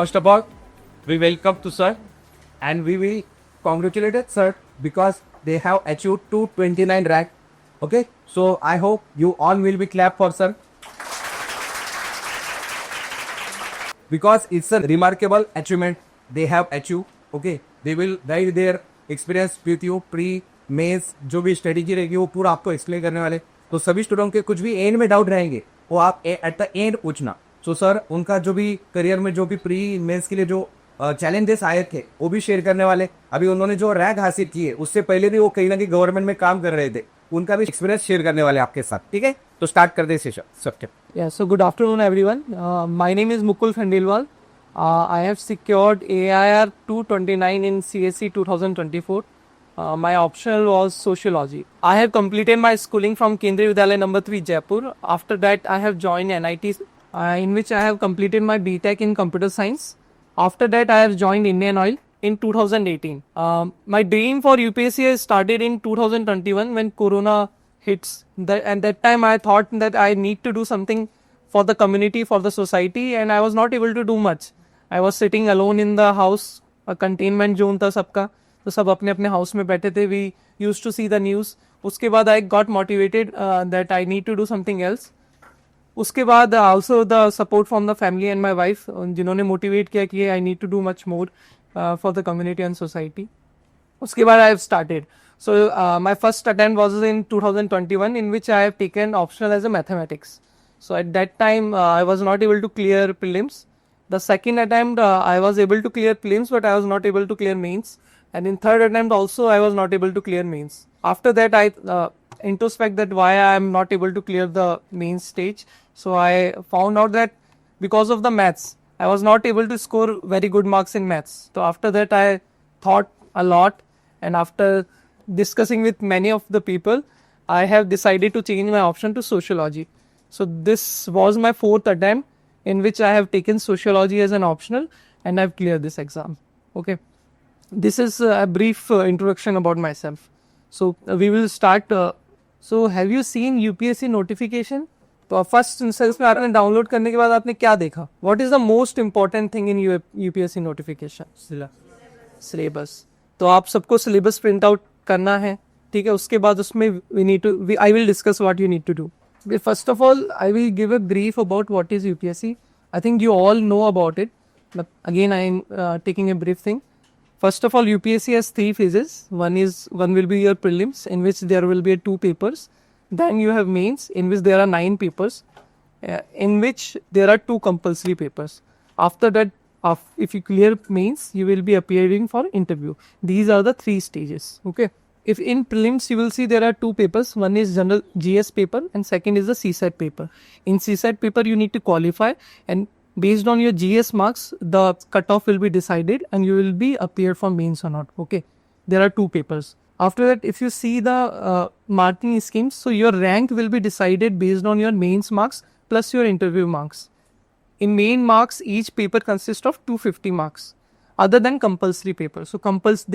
First of all, we welcome to sir and we will congratulate sir because they have achieved 229 rank. Okay, so I hope you all will be clap for sir because it's a remarkable achievement they have achieved. Okay, they will guide their experience with you pre mains जो भी strategy रहेगी वो पूरा आपको explain करने वाले. तो सभी स्टूडेंट के कुछ भी एंड में डाउट रहेंगे वो आप एट द एंड पूछना. सो सर उनका जो भी करियर में जो भी प्री मेंस के लिए जो चैलेंजेस आए थे वो भी शेयर करने वाले. अभी उन्होंने जो रैंक हासिल की है उससे पहले भी वो कहीं ना कहीं गवर्नमेंट में काम कर रहे थे, उनका भी एक्सपीरियंस शेयर करने वाले आपके साथ. ठीक है, तो स्टार्ट कर दे सेशन सबके. Yeah, so good afternoon everyone. My name is Mukul Khandelwal. I have secured AIR 229 in CSE 2024. My optional was sociology. I have completed my schooling from Kendriya Vidyalaya number 3 Jaipur. After that I have joined NIT in which I have completed my BTech in computer science. After that I have joined Indian Oil in 2018. My dream for UPSC has started in 2021 when Corona hits. And that time I thought that I need to do something for the community, for the society, and I was not able to do much. I was sitting alone in the house, a containment zone था सबका, तो सब अपने अपने house में बैठे थे. We used to see the news. उसके बाद I got motivated that I need to do something else. उसके बाद also the support from the family and my wife जिन्होंने motivate किया कि I need to do much more for the community and society. उसके बाद I have started. So my first attempt was in 2021 in which I have taken optional as a mathematics. So at that time I was not able to clear prelims. The second attempt I was able to clear prelims but I was not able to clear mains. And in third attempt also I was not able to clear mains. After that I introspect that why I am not able to clear the main stage. So I found out that because of the maths I was not able to score very good marks in maths. So after that I thought a lot, and after discussing with many of the people I have decided to change my option to sociology. So this was my fourth attempt in which I have taken sociology as an optional and I have cleared this exam. Okay, this is a brief introduction about myself. So we will start. So have you seen UPSC notification? तो first instance में आपने download करने के बाद आपने क्या देखा? What is the most important thing in UPSC notification? Syllabus. तो आप सबको सिलेबस प्रिंट आउट करना है, ठीक है. उसके बाद उसमें we need to I will discuss what you need to do. First of all I will give a brief about what is UPSC. I think you all know about it, but again I am taking a brief thing. First of all, UPSC has 3 phases. One will be your prelims, in which there will be 2 papers. Then you have mains, in which there are 9 papers, in which there are 2 compulsory papers. After that, if you clear mains, you will be appearing for interview. These are the 3 stages. Okay. If in prelims you will see there are 2 papers. One is general GS paper, and second is the CSAT paper. In CSAT paper, you need to qualify, and based on your GS marks, the cutoff will be decided and you will be appeared for mains or not. Okay, there are 2 papers. After that, if you see the marking schemes, so your rank will be decided based on your mains marks plus your interview marks. In main marks, each paper consists of 250 marks other than compulsory paper. So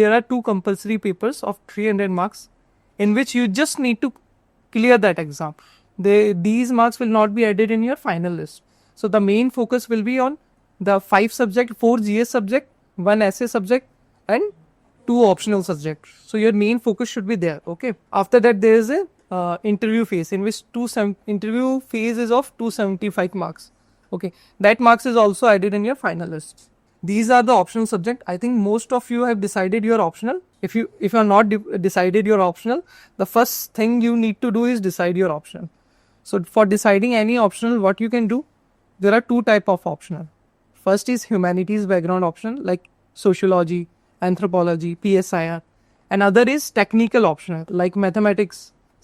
there are 2 compulsory papers of 300 marks in which you just need to clear that exam. These marks will not be added in your final list. So the main focus will be on the 5 subject, 4 GS subject, 1 essay subject and 2 optional subjects. So your main focus should be there. Okay. After that there is a interview phase in which interview phase is of 275 marks. Okay. That marks is also added in your final list. These are the optional subject. I think most of you have decided your optional. If you are not decided your optional, the first thing you need to do is decide your optional. So for deciding any optional, what you can do, there are 2 type of optional. First is humanities background optional like sociology, anthropology, PSIR. Another is technical optional like mathematics,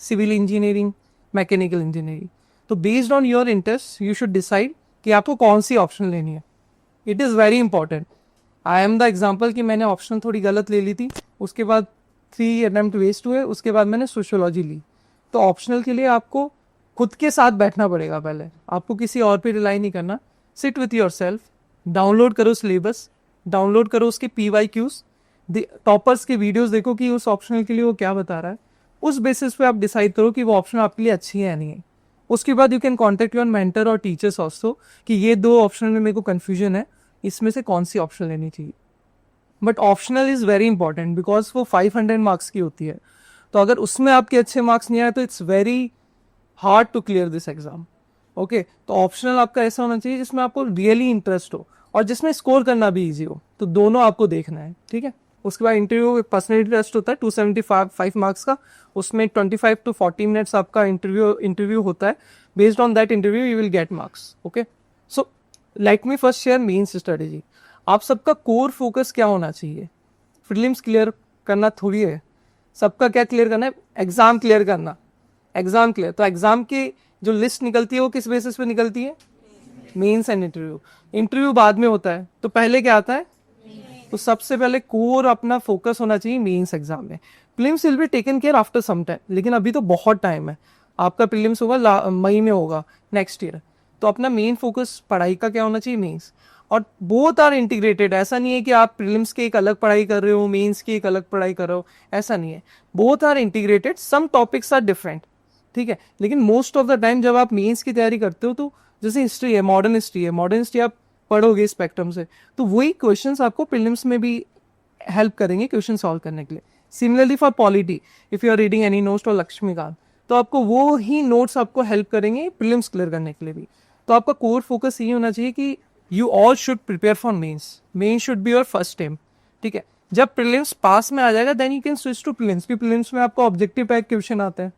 civil engineering, mechanical engineering. तो based on your interests, you should decide कि आपको कौन सी optional लेनी है. It is very important. I am the example कि मैंने optional थोड़ी गलत ले ली थी, उसके बाद 3 attempt waste हुए, उसके बाद मैंने sociology ली. तो optional के लिए आपको खुद के साथ बैठना पड़ेगा. पहले आपको किसी और पे रिलाई नहीं करना. Sit with your self, download करो सिलेबस, डाउनलोड करो उसके PYQs, टॉपर्स के वीडियोस देखो कि उस ऑप्शनल के लिए वो क्या बता रहा है. उस बेसिस पे आप डिसाइड करो कि वो ऑप्शन आपके लिए अच्छी है या नहीं है. उसके बाद you can contact your mentor और टीचर्स ऑल्सो कि ये 2 ऑप्शन में मेरे को कन्फ्यूजन है, इसमें से कौन सी ऑप्शन लेनी चाहिए. But optional is very important because वो 500 मार्क्स की होती है. तो अगर उसमें आपके अच्छे मार्क्स नहीं आए तो it's very hard to clear this exam. Okay, तो ऑप्शनल आपका ऐसा होना चाहिए जिसमें आपको रियली इंटरेस्ट हो और जिसमें स्कोर करना भी ईजी हो. तो दोनों आपको देखना है. ठीक है, उसके बाद इंटरव्यू पर्सनैलिटी टेस्ट होता है 275 मार्क्स का. उसमें 25 to 40 मिनट्स आपका इंटरव्यू होता है. Based on that interview you will get marks. Okay, so let me first share mains strategy. आप सबका कोर फोकस क्या होना चाहिए? प्रीलिम्स क्लियर करना थोड़ी है. सबका क्या क्लियर करना है? एग्जाम क्लियर करना. Exam clear. तो एग्जाम की जो लिस्ट निकलती है वो किस बेसिस पे निकलती है? Mains and interview. इंटरव्यू बाद में होता है, तो पहले क्या आता है? तो सबसे पहले कोर अपना फोकस होना चाहिए मेंस एग्जाम में. Prelims will be taken care after some time, लेकिन अभी तो बहुत टाइम है. आपका प्रीलिम्स होगा मई में होगा नेक्स्ट ईयर. तो अपना मेन फोकस पढ़ाई का क्या होना चाहिए? मेंस. और बोथ आर इंटीग्रेटेड. ऐसा नहीं है कि आप प्रीलिम्स की एक अलग पढ़ाई कर रहे हो, मेंस की एक अलग पढ़ाई कर रहे हो, ऐसा नहीं है. Both are integrated. Some topics are different. ठीक है, लेकिन मोस्ट ऑफ द टाइम जब आप मेंस की तैयारी करते हो तो जैसे हिस्ट्री है, मॉडर्न हिस्ट्री आप पढ़ोगे स्पेक्ट्रम से, तो वही क्वेश्चंस आपको प्रीलिम्स में भी हेल्प करेंगे क्वेश्चन सॉल्व करने के लिए. Similarly for polity, if you are reading any notes और लक्ष्मीकांत, तो आपको वो ही नोट्स आपको हेल्प करेंगे प्रीलिम्स क्लियर करने के लिए भी. तो आपका कोर फोकस ये होना चाहिए कि you all should prepare for mains. Mains should be your first aim. ठीक है, जब प्रीलिम्स पास में आ जाएगा then you can switch to prelims. की प्रीलिम्स में आपको ऑब्जेक्टिव टाइप क्वेश्चन आते हैं.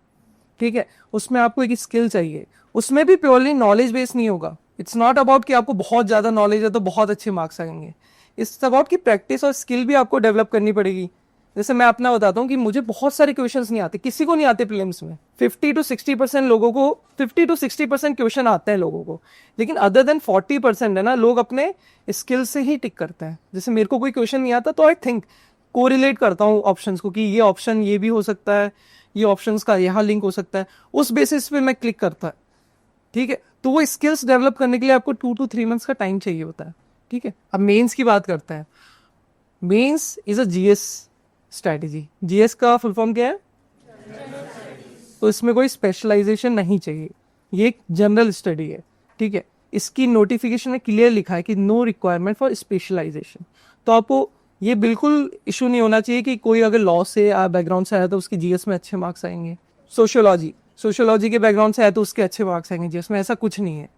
ठीक है, उसमें आपको एक स्किल चाहिए. उसमें भी प्योरली नॉलेज बेस्ड नहीं होगा. इट्स नॉट अबाउट कि आपको बहुत ज़्यादा नॉलेज है तो बहुत अच्छे मार्क्स आएंगे. इट्स अबाउट कि प्रैक्टिस और स्किल भी आपको डेवलप करनी पड़ेगी. जैसे मैं अपना बताता हूँ कि मुझे बहुत सारे क्वेश्चंस नहीं आते, किसी को नहीं आते प्रीलिम्स में. 50 to 60% लोगों को 50 to 60% क्वेश्चन आते हैं लोगों को. लेकिन अदर देन 40% है ना, लोग अपने स्किल से ही टिक करते हैं. जैसे मेरे को कोई क्वेश्चन नहीं आता तो आई थिंक कोरिलेट करता हूँ ऑप्शंस को कि ये ऑप्शन ये भी हो सकता है, ये ऑप्शंस का यहाँ लिंक हो सकता है, उस बेसिस पे मैं क्लिक करता है. ठीक है, तो वो स्किल्स डेवलप करने के लिए आपको 2 to 3 मंथ्स का टाइम चाहिए होता है. ठीक है, अब मेंस की बात करते हैं. Mains is a GS strategy. GS का फुल फॉर्म क्या है? तो इसमें कोई स्पेशलाइजेशन नहीं चाहिए, ये एक जनरल स्टडी है. ठीक है, इसकी नोटिफिकेशन में क्लियर लिखा है कि नो रिक्वायरमेंट फॉर स्पेशलाइजेशन. तो आपको ये बिल्कुल इशू नहीं होना चाहिए कि कोई अगर लॉ से बैकग्राउंड से आया तो उसकी जीएस में अच्छे मार्क्स आएंगे. सोशियोलॉजी के बैकग्राउंड से आया तो उसके अच्छे मार्क्स आएंगे जीएस में, ऐसा कुछ नहीं है.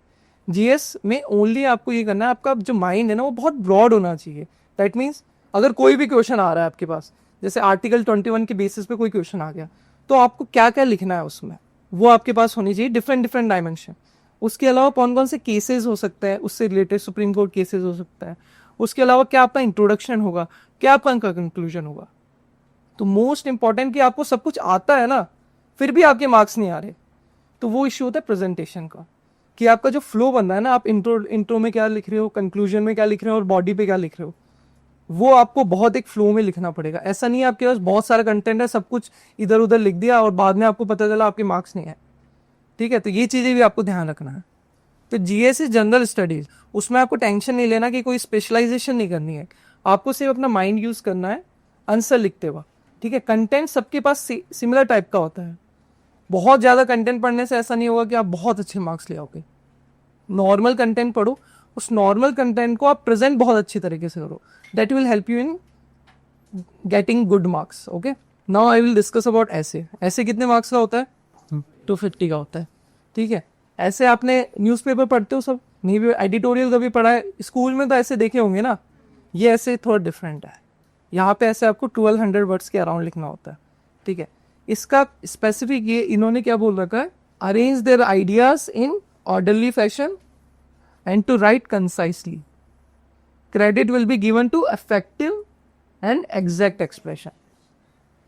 जीएस में ओनली आपको ये करना है, आपका जो माइंड है ना वो बहुत ब्रॉड होना चाहिए. दैट मीन्स अगर कोई भी क्वेश्चन आ रहा है आपके पास, जैसे आर्टिकल 21 के बेसिस पे कोई क्वेश्चन आ गया, तो आपको क्या क्या लिखना है उसमें, वो आपके पास होनी चाहिए. Different dimension. उसके अलावा कौन कौन से केसेस हो सकते हैं, उससे रिलेटेड सुप्रीम कोर्ट केसेस हो सकता है. उसके अलावा क्या आपका इंट्रोडक्शन होगा, क्या आपका कंक्लूजन होगा. तो मोस्ट इंपॉर्टेंट कि आपको सब कुछ आता है ना, फिर भी आपके मार्क्स नहीं आ रहे, तो वो इश्यू होता है प्रेजेंटेशन का. कि आपका जो फ्लो बनना है ना, आप इंट्रो में क्या लिख रहे हो, कंक्लूजन में क्या लिख रहे हो और बॉडी पे क्या लिख रहे हो, वो आपको बहुत एक फ्लो में लिखना पड़ेगा. ऐसा नहीं है आपके पास बहुत सारा कंटेंट है, सब कुछ इधर उधर लिख दिया और बाद में आपको पता चला आपके मार्क्स नहीं आए. ठीक है, तो ये चीज़ें भी आपको ध्यान रखना है. तो जीएस इज जनरल स्टडीज. उसमें आपको टेंशन नहीं लेना कि कोई स्पेशलाइजेशन नहीं करनी है. आपको सिर्फ अपना माइंड यूज करना है आंसर लिखते हुए. ठीक है, कंटेंट सबके पास सिमिलर टाइप का होता है. बहुत ज़्यादा कंटेंट पढ़ने से ऐसा नहीं होगा कि आप बहुत अच्छे मार्क्स ले आओगे. नॉर्मल कंटेंट पढ़ो, उस नॉर्मल कंटेंट को आप प्रेजेंट बहुत अच्छी तरीके से करो. That will help you in getting good marks. Okay, now I will discuss about ऐसे. ऐसे कितने मार्क्स का होता है? 250 का होता है. ठीक है, ऐसे आपने न्यूज़पेपर पढ़ते हो सब, नहीं भी एडिटोरियल कभी पढ़ा है, स्कूल में तो ऐसे देखे होंगे ना. ये ऐसे थोड़ा डिफरेंट है. यहाँ पे ऐसे आपको 1200 वर्ड्स के अराउंड लिखना होता है. ठीक है, इसका स्पेसिफिक ये इन्होंने क्या बोल रखा है, arrange their ideas in orderly fashion and to write concisely. Credit will be given to effective and exact expression.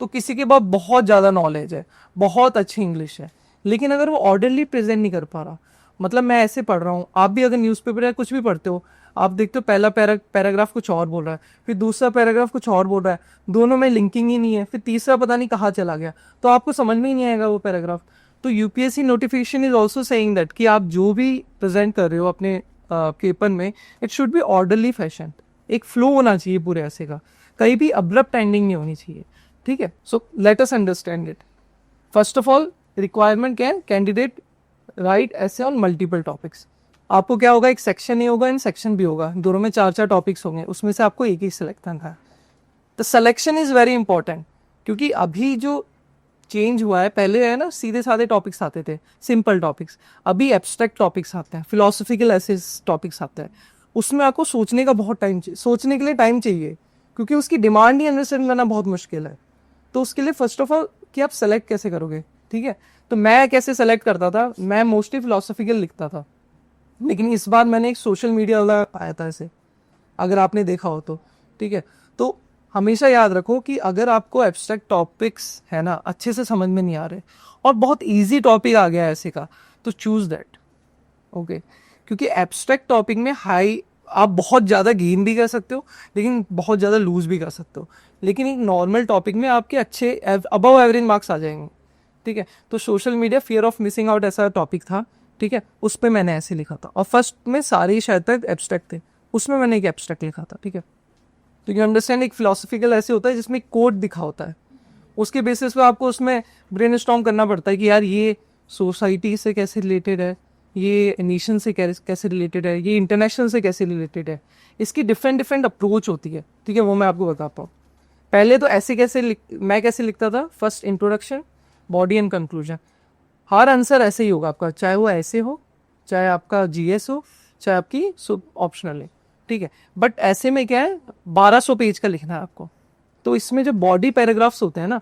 तो किसी के पास बहुत ज़्यादा नॉलेज है, बहुत अच्छी इंग्लिश है, लेकिन अगर वो ऑर्डरली प्रेजेंट नहीं कर पा रहा, मतलब मैं ऐसे पढ़ रहा हूँ, आप भी अगर न्यूज़पेपर या कुछ भी पढ़ते हो, आप देखते हो पहला पैराग्राफ कुछ और बोल रहा है, फिर दूसरा पैराग्राफ कुछ और बोल रहा है, दोनों में लिंकिंग ही नहीं है, फिर तीसरा पता नहीं कहाँ चला गया, तो आपको समझ में ही नहीं आएगा वो पैराग्राफ. तो UPSC notification is also saying that कि आप जो भी प्रेजेंट कर रहे हो अपने पेपर में, it should be orderly fashion. एक फ्लो होना चाहिए पूरे ऐसे का, कहीं भी अब्रप्ट एंडिंग नहीं होनी चाहिए. ठीक है, so let us understand it. First of all, requirement can candidate right ऐसे ऑन मल्टीपल टॉपिक्स. आपको क्या होगा, एक सेक्शन ही होगा एंड सेक्शन भी होगा, दोनों में 4-4 टॉपिक्स होंगे, उसमें से आपको एक ही सिलेक्ट करना है। तो सिलेक्शन इज वेरी इंपॉर्टेंट, क्योंकि अभी जो चेंज हुआ है, पहले है ना सीधे साधे टॉपिक्स आते थे, सिंपल टॉपिक्स, अभी एब्स्ट्रैक्ट टॉपिक्स आते हैं, फिलोसफिकल ऐसे टॉपिक्स आते हैं, उसमें आपको सोचने का बहुत टाइम चाहिए, सोचने के लिए टाइम चाहिए, क्योंकि उसकी डिमांड ही अंडरस्टैंड करना बहुत मुश्किल है। तो उसके लिए फर्स्ट ऑफ ऑल कि आप सेलेक्ट कैसे करोगे, ठीक है। तो मैं कैसे सेलेक्ट करता था, मैं मोस्टली फिलोसफिकल लिखता था, लेकिन इस बार मैंने एक सोशल मीडिया वाला पाया था ऐसे, अगर आपने देखा हो तो, ठीक है। तो हमेशा याद रखो कि अगर आपको एब्स्ट्रैक्ट टॉपिक्स है ना अच्छे से समझ में नहीं आ रहे और बहुत इजी टॉपिक आ गया है ऐसे का, तो चूज दैट, ओके। क्योंकि एब्स्ट्रैक्ट टॉपिक में हाई आप बहुत ज़्यादा गेन भी कर सकते हो, लेकिन बहुत ज़्यादा लूज भी कर सकते हो, लेकिन एक नॉर्मल टॉपिक में आपके अच्छे अबव एवरेज मार्क्स आ जाएंगे, ठीक है। तो social media fear of missing out ऐसा टॉपिक था, ठीक है, उस पर मैंने ऐसे लिखा था, और फर्स्ट में सारे ही शायद तक एब्स्ट्रैक्ट थे, उसमें मैंने एक एब्स्ट्रैक्ट लिखा था, ठीक है। तो यू अंडरस्टैंड, एक फिलोसफिकल ऐसे होता है जिसमें कोड दिखा होता है, उसके बेसिस पे आपको उसमें ब्रेनस्टॉर्म करना पड़ता है कि यार ये सोसाइटी से कैसे रिलेटेड है, ये नेशन से कैसे रिलेटेड है, ये इंटरनेशनल से कैसे रिलेटेड है, इसकी डिफरेंट डिफरेंट अप्रोच होती है, ठीक है, वो मैं आपको बताता हूँ। पहले तो ऐसे मैं कैसे लिखता था, first introduction, body and conclusion, her answer ऐसे ही होगा आपका, चाहे वो ऐसे हो, चाहे आपका जीएस हो, चाहे आपकी ऑप्शनल है, ठीक है। बट ऐसे में क्या है, 1200 पेज का लिखना है आपको, तो इसमें जो बॉडी पैराग्राफ्स होते हैं ना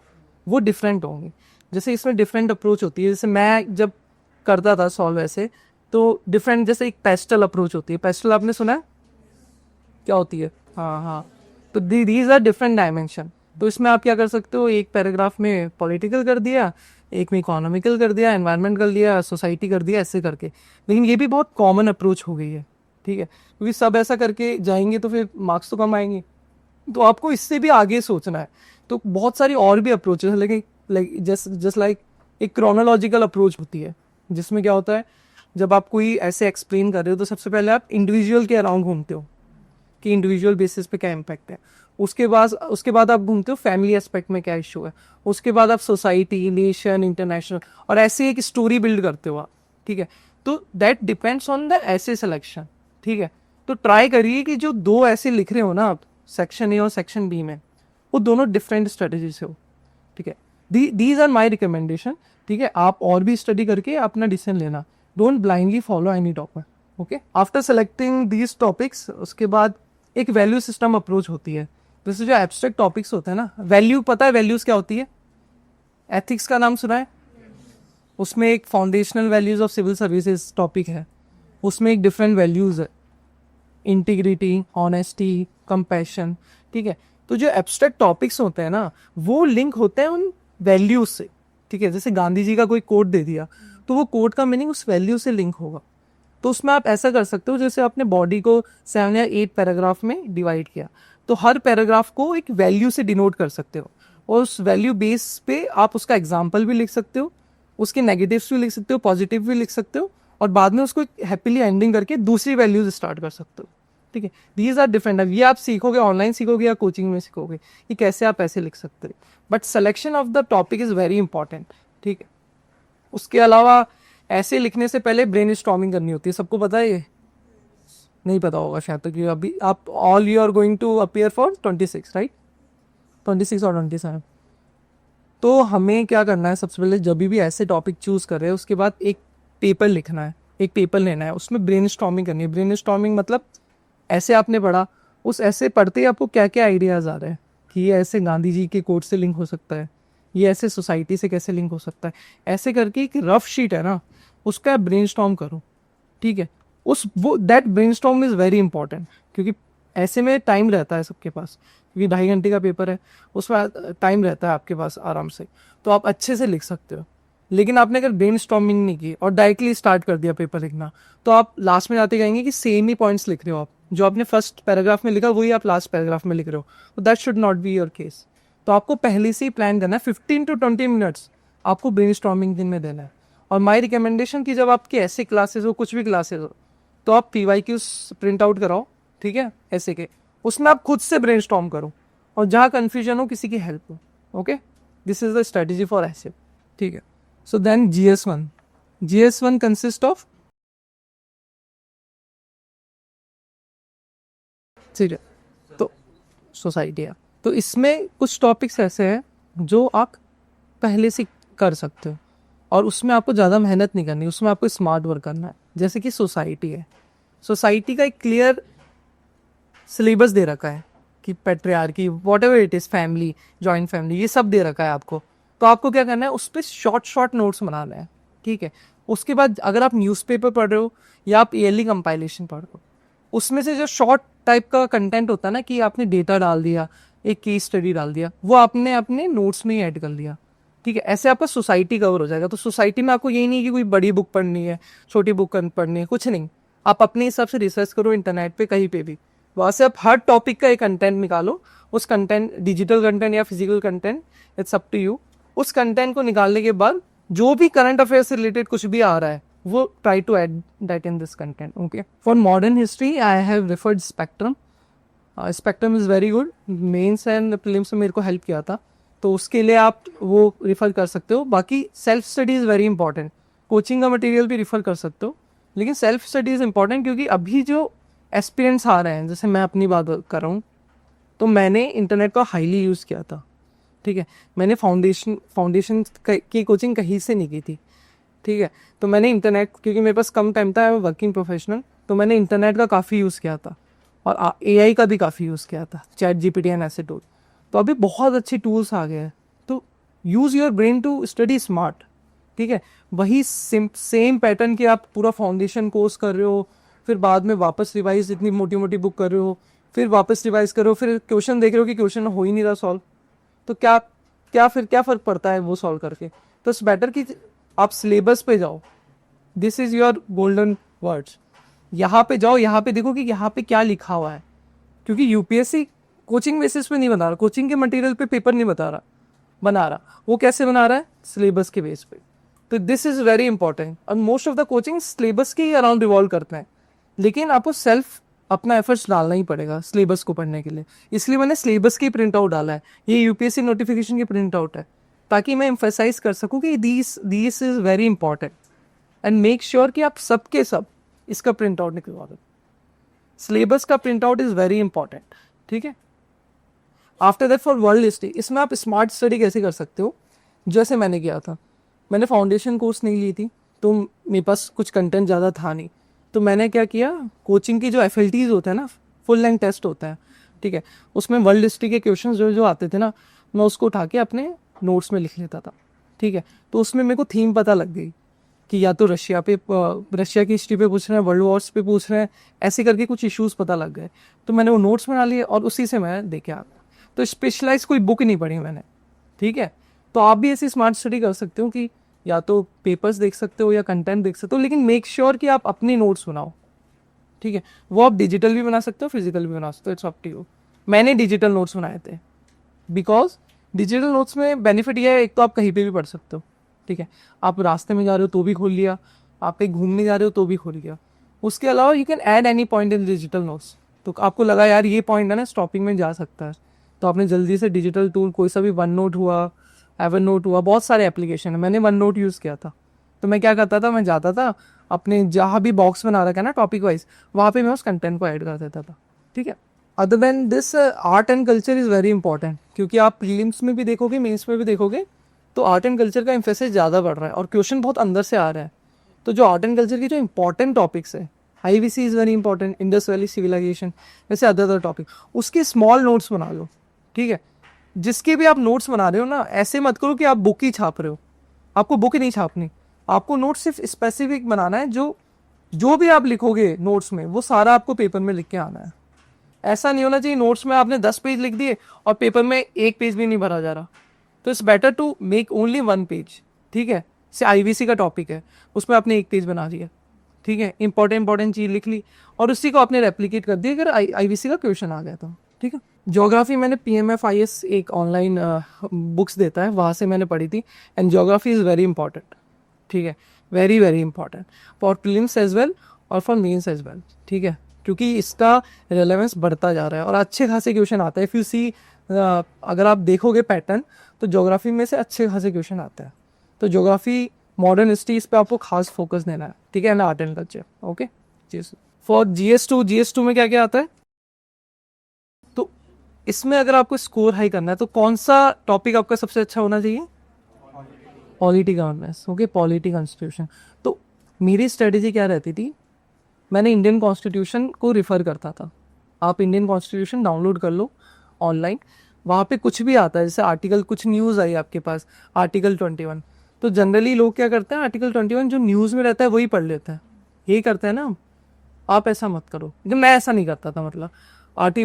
वो डिफरेंट होंगे, जैसे इसमें डिफरेंट अप्रोच होती है, जैसे मैं जब करता था सॉल्व ऐसे, तो डिफरेंट, जैसे एक पेस्टल अप्रोच होती है, पेस्टल आपने सुना है क्या होती है, हाँ हाँ, तो दीज आर डिफरेंट डायमेंशन। तो इसमें आप क्या कर सकते हो, एक पैराग्राफ में पॉलिटिकल कर दिया, एक में इकोनॉमिकल कर दिया, एनवायरनमेंट कर दिया, सोसाइटी कर दिया, ऐसे करके। लेकिन ये भी बहुत कॉमन अप्रोच हो गई है, ठीक है, क्योंकि सब ऐसा करके जाएंगे तो फिर मार्क्स तो कम आएंगे, तो आपको इससे भी आगे सोचना है। तो बहुत सारी और भी अप्रोचेस है, लेकिन जस्ट लाइक एक क्रोनोलॉजिकल अप्रोच होती है, जिसमें क्या होता है, जब आप कोई ऐसे एक्सप्लेन कर रहे हो तो सबसे पहले आप इंडिविजुअल के अराउंड घूमते हो कि इंडिविजुअल बेसिस पे क्या इम्पैक्ट है, उसके बाद आप घूमते हो फैमिली एस्पेक्ट में क्या इशू है, उसके बाद आप सोसाइटी, नेशन, इंटरनेशनल, और ऐसे एक स्टोरी बिल्ड करते हो आप, ठीक है। तो दैट डिपेंड्स ऑन द ऐसे सिलेक्शन, ठीक है। तो ट्राई करिए कि जो दो ऐसे लिख रहे हो ना आप, सेक्शन ए और सेक्शन बी में, वो दोनों डिफरेंट स्ट्रेटेजी से हो, ठीक है। दीज आर माई रिकमेंडेशन, ठीक है। आप और भी स्टडी करके अपना डिसीजन लेना, don't blindly follow any topic, okay. After selecting these topics, उसके बाद एक वैल्यू सिस्टम अप्रोच होती है। जैसे जो एब्स्ट्रैक्ट टॉपिक्स होते हैं ना, वैल्यू पता है वैल्यूज क्या होती है, एथिक्स का नाम सुना है, उसमें एक foundational values of civil services topic है, उसमें एक डिफरेंट वैल्यूज है, इंटीग्रिटी, ऑनेस्टी, कंपैशन, ठीक है। तो जो एब्स्ट्रैक्ट टॉपिक्स होते हैं ना, वो लिंक होते हैं उन वैल्यूज से, ठीक है। जैसे गांधी जी का कोई कोट दे दिया, तो वो कोट का मीनिंग उस वैल्यू से लिंक होगा। तो उसमें आप ऐसा कर सकते हो, जैसे आपने बॉडी को 7 या 8 पैराग्राफ में डिवाइड किया, तो हर पैराग्राफ को एक वैल्यू से डिनोट कर सकते हो, और उस वैल्यू बेस पे आप उसका एग्जाम्पल भी लिख सकते हो, उसके नेगेटिव्स भी लिख सकते हो, पॉजिटिव भी लिख सकते हो, और बाद में उसको हैप्पीली एंडिंग करके दूसरी वैल्यूज स्टार्ट कर सकते हो, ठीक है। These are different. अब ये आप सीखोगे, ऑनलाइन सीखोगे या कोचिंग में सीखोगे कि कैसे आप ऐसे लिख सकते हो, but selection of the topic is very important, ठीक है। उसके अलावा ऐसे लिखने से पहले ब्रेन स्टॉर्मिंग करनी होती है, सबको पता है ये, नहीं पता होगा शायद, तो कि अभी आप all you are going to appear for 26, right, 26 और 27। तो हमें क्या करना है, सबसे पहले जब भी ऐसे टॉपिक चूज कर रहे हैं, उसके बाद एक पेपर लिखना है, एक पेपर लेना है, उसमें ब्रेन स्टॉर्मिंग करनी है। ब्रेन स्टॉर्मिंग मतलब ऐसे आपने पढ़ा, उस ऐसे पढ़ते ही आपको क्या क्या आइडियाज आ रहे हैं कि ये ऐसे गांधी जी के कोट से लिंक हो सकता है, ये ऐसे सोसाइटी से कैसे लिंक हो सकता है, ऐसे करके एक रफ शीट है ना, उसका ब्रेनस्टॉर्म करो, ठीक है। उस वो that brainstorm is very important, क्योंकि ऐसे में टाइम रहता है सबके पास, क्योंकि 2.5 घंटे का पेपर है, उसमें टाइम रहता है आपके पास आराम से, तो आप अच्छे से लिख सकते हो। लेकिन आपने अगर ब्रेनस्टॉर्मिंग नहीं की और डायरेक्टली स्टार्ट कर दिया पेपर लिखना, तो आप लास्ट में जाते जाएंगे कि सेम ही पॉइंट्स लिख रहे हो आप, जो आपने फर्स्ट पैराग्राफ में लिखा वही आप लास्ट पैराग्राफ में लिख रहे हो, तो that should not be your case. तो आपको पहले से ही प्लान करना है, 15 to 20 मिनट्स आपको ब्रेनस्टॉर्मिंग दिन में देना है। और माई रिकमेंडेशन कि जब आपके ऐसे क्लासेस हो, कुछ भी क्लासेस हो, तो आप PYQs प्रिंट आउट कराओ, ठीक है, ऐसे के, उसमें आप खुद से ब्रेनस्टॉर्म करो, और जहाँ कन्फ्यूजन हो किसी की हेल्प हो, okay. This is the strategy for ऐसे, ठीक है। So then GS1 consist of ठीक है, तो सोसाइटी है, तो इसमें कुछ टॉपिक्स ऐसे हैं जो आप पहले से कर सकते हो और उसमें आपको ज़्यादा मेहनत नहीं करनी, उसमें आपको स्मार्ट वर्क करना है। जैसे कि सोसाइटी है, सोसाइटी का एक क्लियर सिलेबस दे रखा है कि patriarchy, what ever it is, family, joint family, ये सब दे रखा है आपको। तो आपको क्या करना है, उस पर शॉर्ट शॉर्ट नोट्स बनाना है, ठीक है। उसके बाद अगर आप न्यूज़पेपर पढ़ रहे हो या आप ईयरली कंपाइलेशन पढ़ रहे हो, उसमें से जो शॉर्ट टाइप का कंटेंट होता है ना, कि आपने डेटा डाल दिया, एक केस स्टडी डाल दिया, वो आपने अपने नोट्स में ही ऐड कर दिया, ठीक है। ऐसे आपका सोसाइटी कवर हो जाएगा। तो सोसाइटी में आपको यही नहीं कि कोई बड़ी बुक पढ़नी है, छोटी बुक पढ़नी है, कुछ नहीं। आप अपने हिसाब से रिसर्च करो इंटरनेट पे कहीं पे भी, वहाँ से आप हर टॉपिक का एक कंटेंट निकालो। उस कंटेंट, डिजिटल कंटेंट या physical content, it's up to you. उस कंटेंट को निकालने के बाद जो भी करंट अफेयर से रिलेटेड कुछ भी आ रहा है, वो try to add that in this content, okay. For modern history I have referred spectrum. Spectrum is very good, mains and prelims में मेरे को हेल्प किया था, तो उसके लिए आप वो रिफ़र कर सकते हो। बाकी self study is very important, coaching का मटेरियल भी रिफ़र कर सकते हो, लेकिन सेल्फ स्टडी इज़ इंपॉर्टेंट क्योंकि अभी जो एस्पिरेंट्स आ रहे हैं, जैसे मैं अपनी बात कर रहा हूँ, तो मैंने इंटरनेट का हाईली यूज़ किया था, ठीक है। मैंने फाउंडेशन की कोचिंग कहीं से नहीं की थी, ठीक है। तो मैंने इंटरनेट, क्योंकि मेरे पास कम टाइम था, वर्किंग प्रोफेशनल, तो मैंने इंटरनेट का काफ़ी यूज़ किया था और एआई का भी काफ़ी यूज़ किया था, चैट जीपीटी एंड ऐसे टूल। तो अभी बहुत अच्छे टूल्स आ गए हैं, तो use your brain to study smart, ठीक है। वही सेम पैटर्न की आप पूरा फाउंडेशन कोर्स कर रहे हो, फिर बाद में वापस रिवाइज, इतनी मोटी मोटी बुक कर रहे हो, फिर वापस रिवाइज करो, फिर क्वेश्चन देख रहे हो कि क्वेश्चन हो ही नहीं रहा सॉल्व, तो क्या क्या फिर क्या फ़र्क पड़ता है वो सॉल्व करके। तो इट्स बेटर कि आप सिलेबस पे जाओ, this is your golden words. यहाँ पे जाओ, यहाँ पे देखो कि यहाँ पे क्या लिखा हुआ है, क्योंकि यूपीएससी कोचिंग बेसिस पे नहीं बना रहा, कोचिंग के मटेरियल पे पेपर नहीं बना रहा, वो कैसे बना रहा है, सिलेबस के बेस पे। तो दिस इज़ वेरी इंपॉर्टेंट, और most of the coaching syllabus के ही अराउंड रिवॉल्व करते हैं, लेकिन आपको सेल्फ अपना एफर्ट्स डालना ही पड़ेगा सिलेबस को पढ़ने के लिए। इसलिए मैंने सिलेबस की प्रिंट आउट डाला है, ये यूपीएससी नोटिफिकेशन की प्रिंट आउट है, ताकि मैं एम्फेसाइज कर सकूं कि this is very important, and make sure कि आप सबके सब इसका प्रिंट आउट निकलवा दो। सिलेबस का print out is very important, ठीक है। After that for world history, इसमें आप स्मार्ट स्टडी कैसे कर सकते हो, जैसे मैंने किया था। मैंने फाउंडेशन कोर्स नहीं ली थी, तो मेरे पास कुछ कंटेंट ज़्यादा था नहीं, तो मैंने क्या किया, कोचिंग की जो FLTs होते हैं ना, फुल लेंथ टेस्ट होता है, ठीक है, उसमें वर्ल्ड हिस्ट्री के क्वेश्चन जो जो आते थे ना, मैं उसको उठा के अपने नोट्स में लिख लेता था, ठीक है। तो उसमें मेरे को थीम पता लग गई कि या तो रशिया की हिस्ट्री पे पूछ रहे हैं, वर्ल्ड वॉर्स पे पूछ रहे हैं, ऐसे करके कुछ इश्यूज पता लग गए, तो मैंने वो नोट्स बना लिए और उसी से मैं देखे आ गया। तो स्पेशलाइज कोई बुक नहीं पढ़ी मैंने, ठीक है। तो आप भी ऐसी स्मार्ट स्टडी कर सकते हो कि या तो पेपर्स देख सकते हो या कंटेंट देख सकते हो, लेकिन मेक श्योर कि आप अपनी नोट्स बनाओ, ठीक है। वो आप डिजिटल भी बना सकते हो, फिजिकल भी बना सकते हो, इट्स अप टू यू। मैंने डिजिटल नोट्स बनाए थे, बिकॉज डिजिटल नोट्स में बेनिफिट ये है, एक तो आप कहीं पे भी पढ़ सकते हो, ठीक है। आप रास्ते में जा रहे हो तो भी खोल लिया, आप कहीं घूमने जा रहे हो तो भी खोल लिया। उसके अलावा you can add any point in digital notes. तो आपको लगा यार ये पॉइंट है ना, स्टॉपिंग में जा सकता है, तो आपने जल्दी से डिजिटल टूल, कोई सा भी वन नोट हुआ, एवर नोट हुआ, बहुत सारे एप्लीकेशन है, मैंने वन नोट यूज़ किया था। तो मैं क्या करता था, मैं जाता था अपने जहाँ भी बॉक्स बना रखा है ना टॉपिक वाइज, वहाँ पे मैं उस कंटेंट को ऐड कर देता था, ठीक है। Other than this, art and culture is very important, क्योंकि आप प्रीलिम्स में भी देखोगे, मेंस में भी देखोगे, तो आर्ट एंड कल्चर का एम्फेसिस ज़्यादा बढ़ रहा है और क्वेश्चन बहुत अंदर से आ रहा है। तो जो आर्ट एंड कल्चर की जो इंपॉर्टेंट टॉपिक्स है, IVC is very important, Indus valley civilisation, वैसे अदर टॉपिक, उसके स्मॉल नोट्स बना लो, ठीक है। जिसके भी आप नोट्स बना रहे हो ना, ऐसे मत करो कि आप बुक ही छाप रहे हो, आपको बुक ही नहीं छापनी, आपको नोट सिर्फ स्पेसिफिक बनाना है, जो भी आप लिखोगे नोट्स में वो सारा आपको पेपर में लिख के आना है। ऐसा नहीं होना चाहिए नोट्स में आपने 10 पेज लिख दिए और पेपर में 1 पेज भी नहीं भरा जा रहा। तो it's better to make only 1 page, ठीक है। जैसे IVC का टॉपिक है, उसमें आपने 1 पेज बना दिया, ठीक है, इंपॉर्टेंट चीज़ लिख ली और उसी को आपने रेप्लिकेट कर दिया अगर IVC का क्वेश्चन आ गया तो, ठीक है। ज्योग्राफी मैंने PMFIS एक ऑनलाइन बुक्स देता है, वहाँ से मैंने पढ़ी थी, and geography is very important, ठीक है, very very important for prelims as well और फॉर मेंस एज वेल, ठीक है, क्योंकि इसका रेलेवेंस बढ़ता जा रहा है और अच्छे खासे क्वेश्चन आता है। इफ़ यू सी, अगर आप देखोगे पैटर्न, तो ज्योग्राफी में से अच्छे खासे क्वेश्चन आते हैं। तो ज्योग्राफी, मॉडर्न हिस्ट्री, इस पर आपको खास फोकस देना है, ठीक है, ना आर्ट एंड कल्चर, ओके। जी, फॉर GS2 में क्या क्या आता है, इसमें अगर आपको स्कोर हाई करना है तो कौन सा टॉपिक आपका सबसे अच्छा होना चाहिए? Polity governance, okay, polity constitution. तो मेरी स्ट्रेटेजी क्या रहती थी, मैंने इंडियन कॉन्स्टिट्यूशन को रिफ़र करता था। आप इंडियन कॉन्स्टिट्यूशन डाउनलोड कर लो ऑनलाइन, वहाँ पे कुछ भी आता है, जैसे आर्टिकल, कुछ न्यूज़ आई आपके पास, आर्टिकल 21, तो जनरली लोग क्या करते हैं, आर्टिकल 21 जो न्यूज़ में रहता है वही पढ़ लेते हैं, यही करते हैं ना। आप ऐसा मत करो, लेकिन मैं ऐसा नहीं करता था। मतलब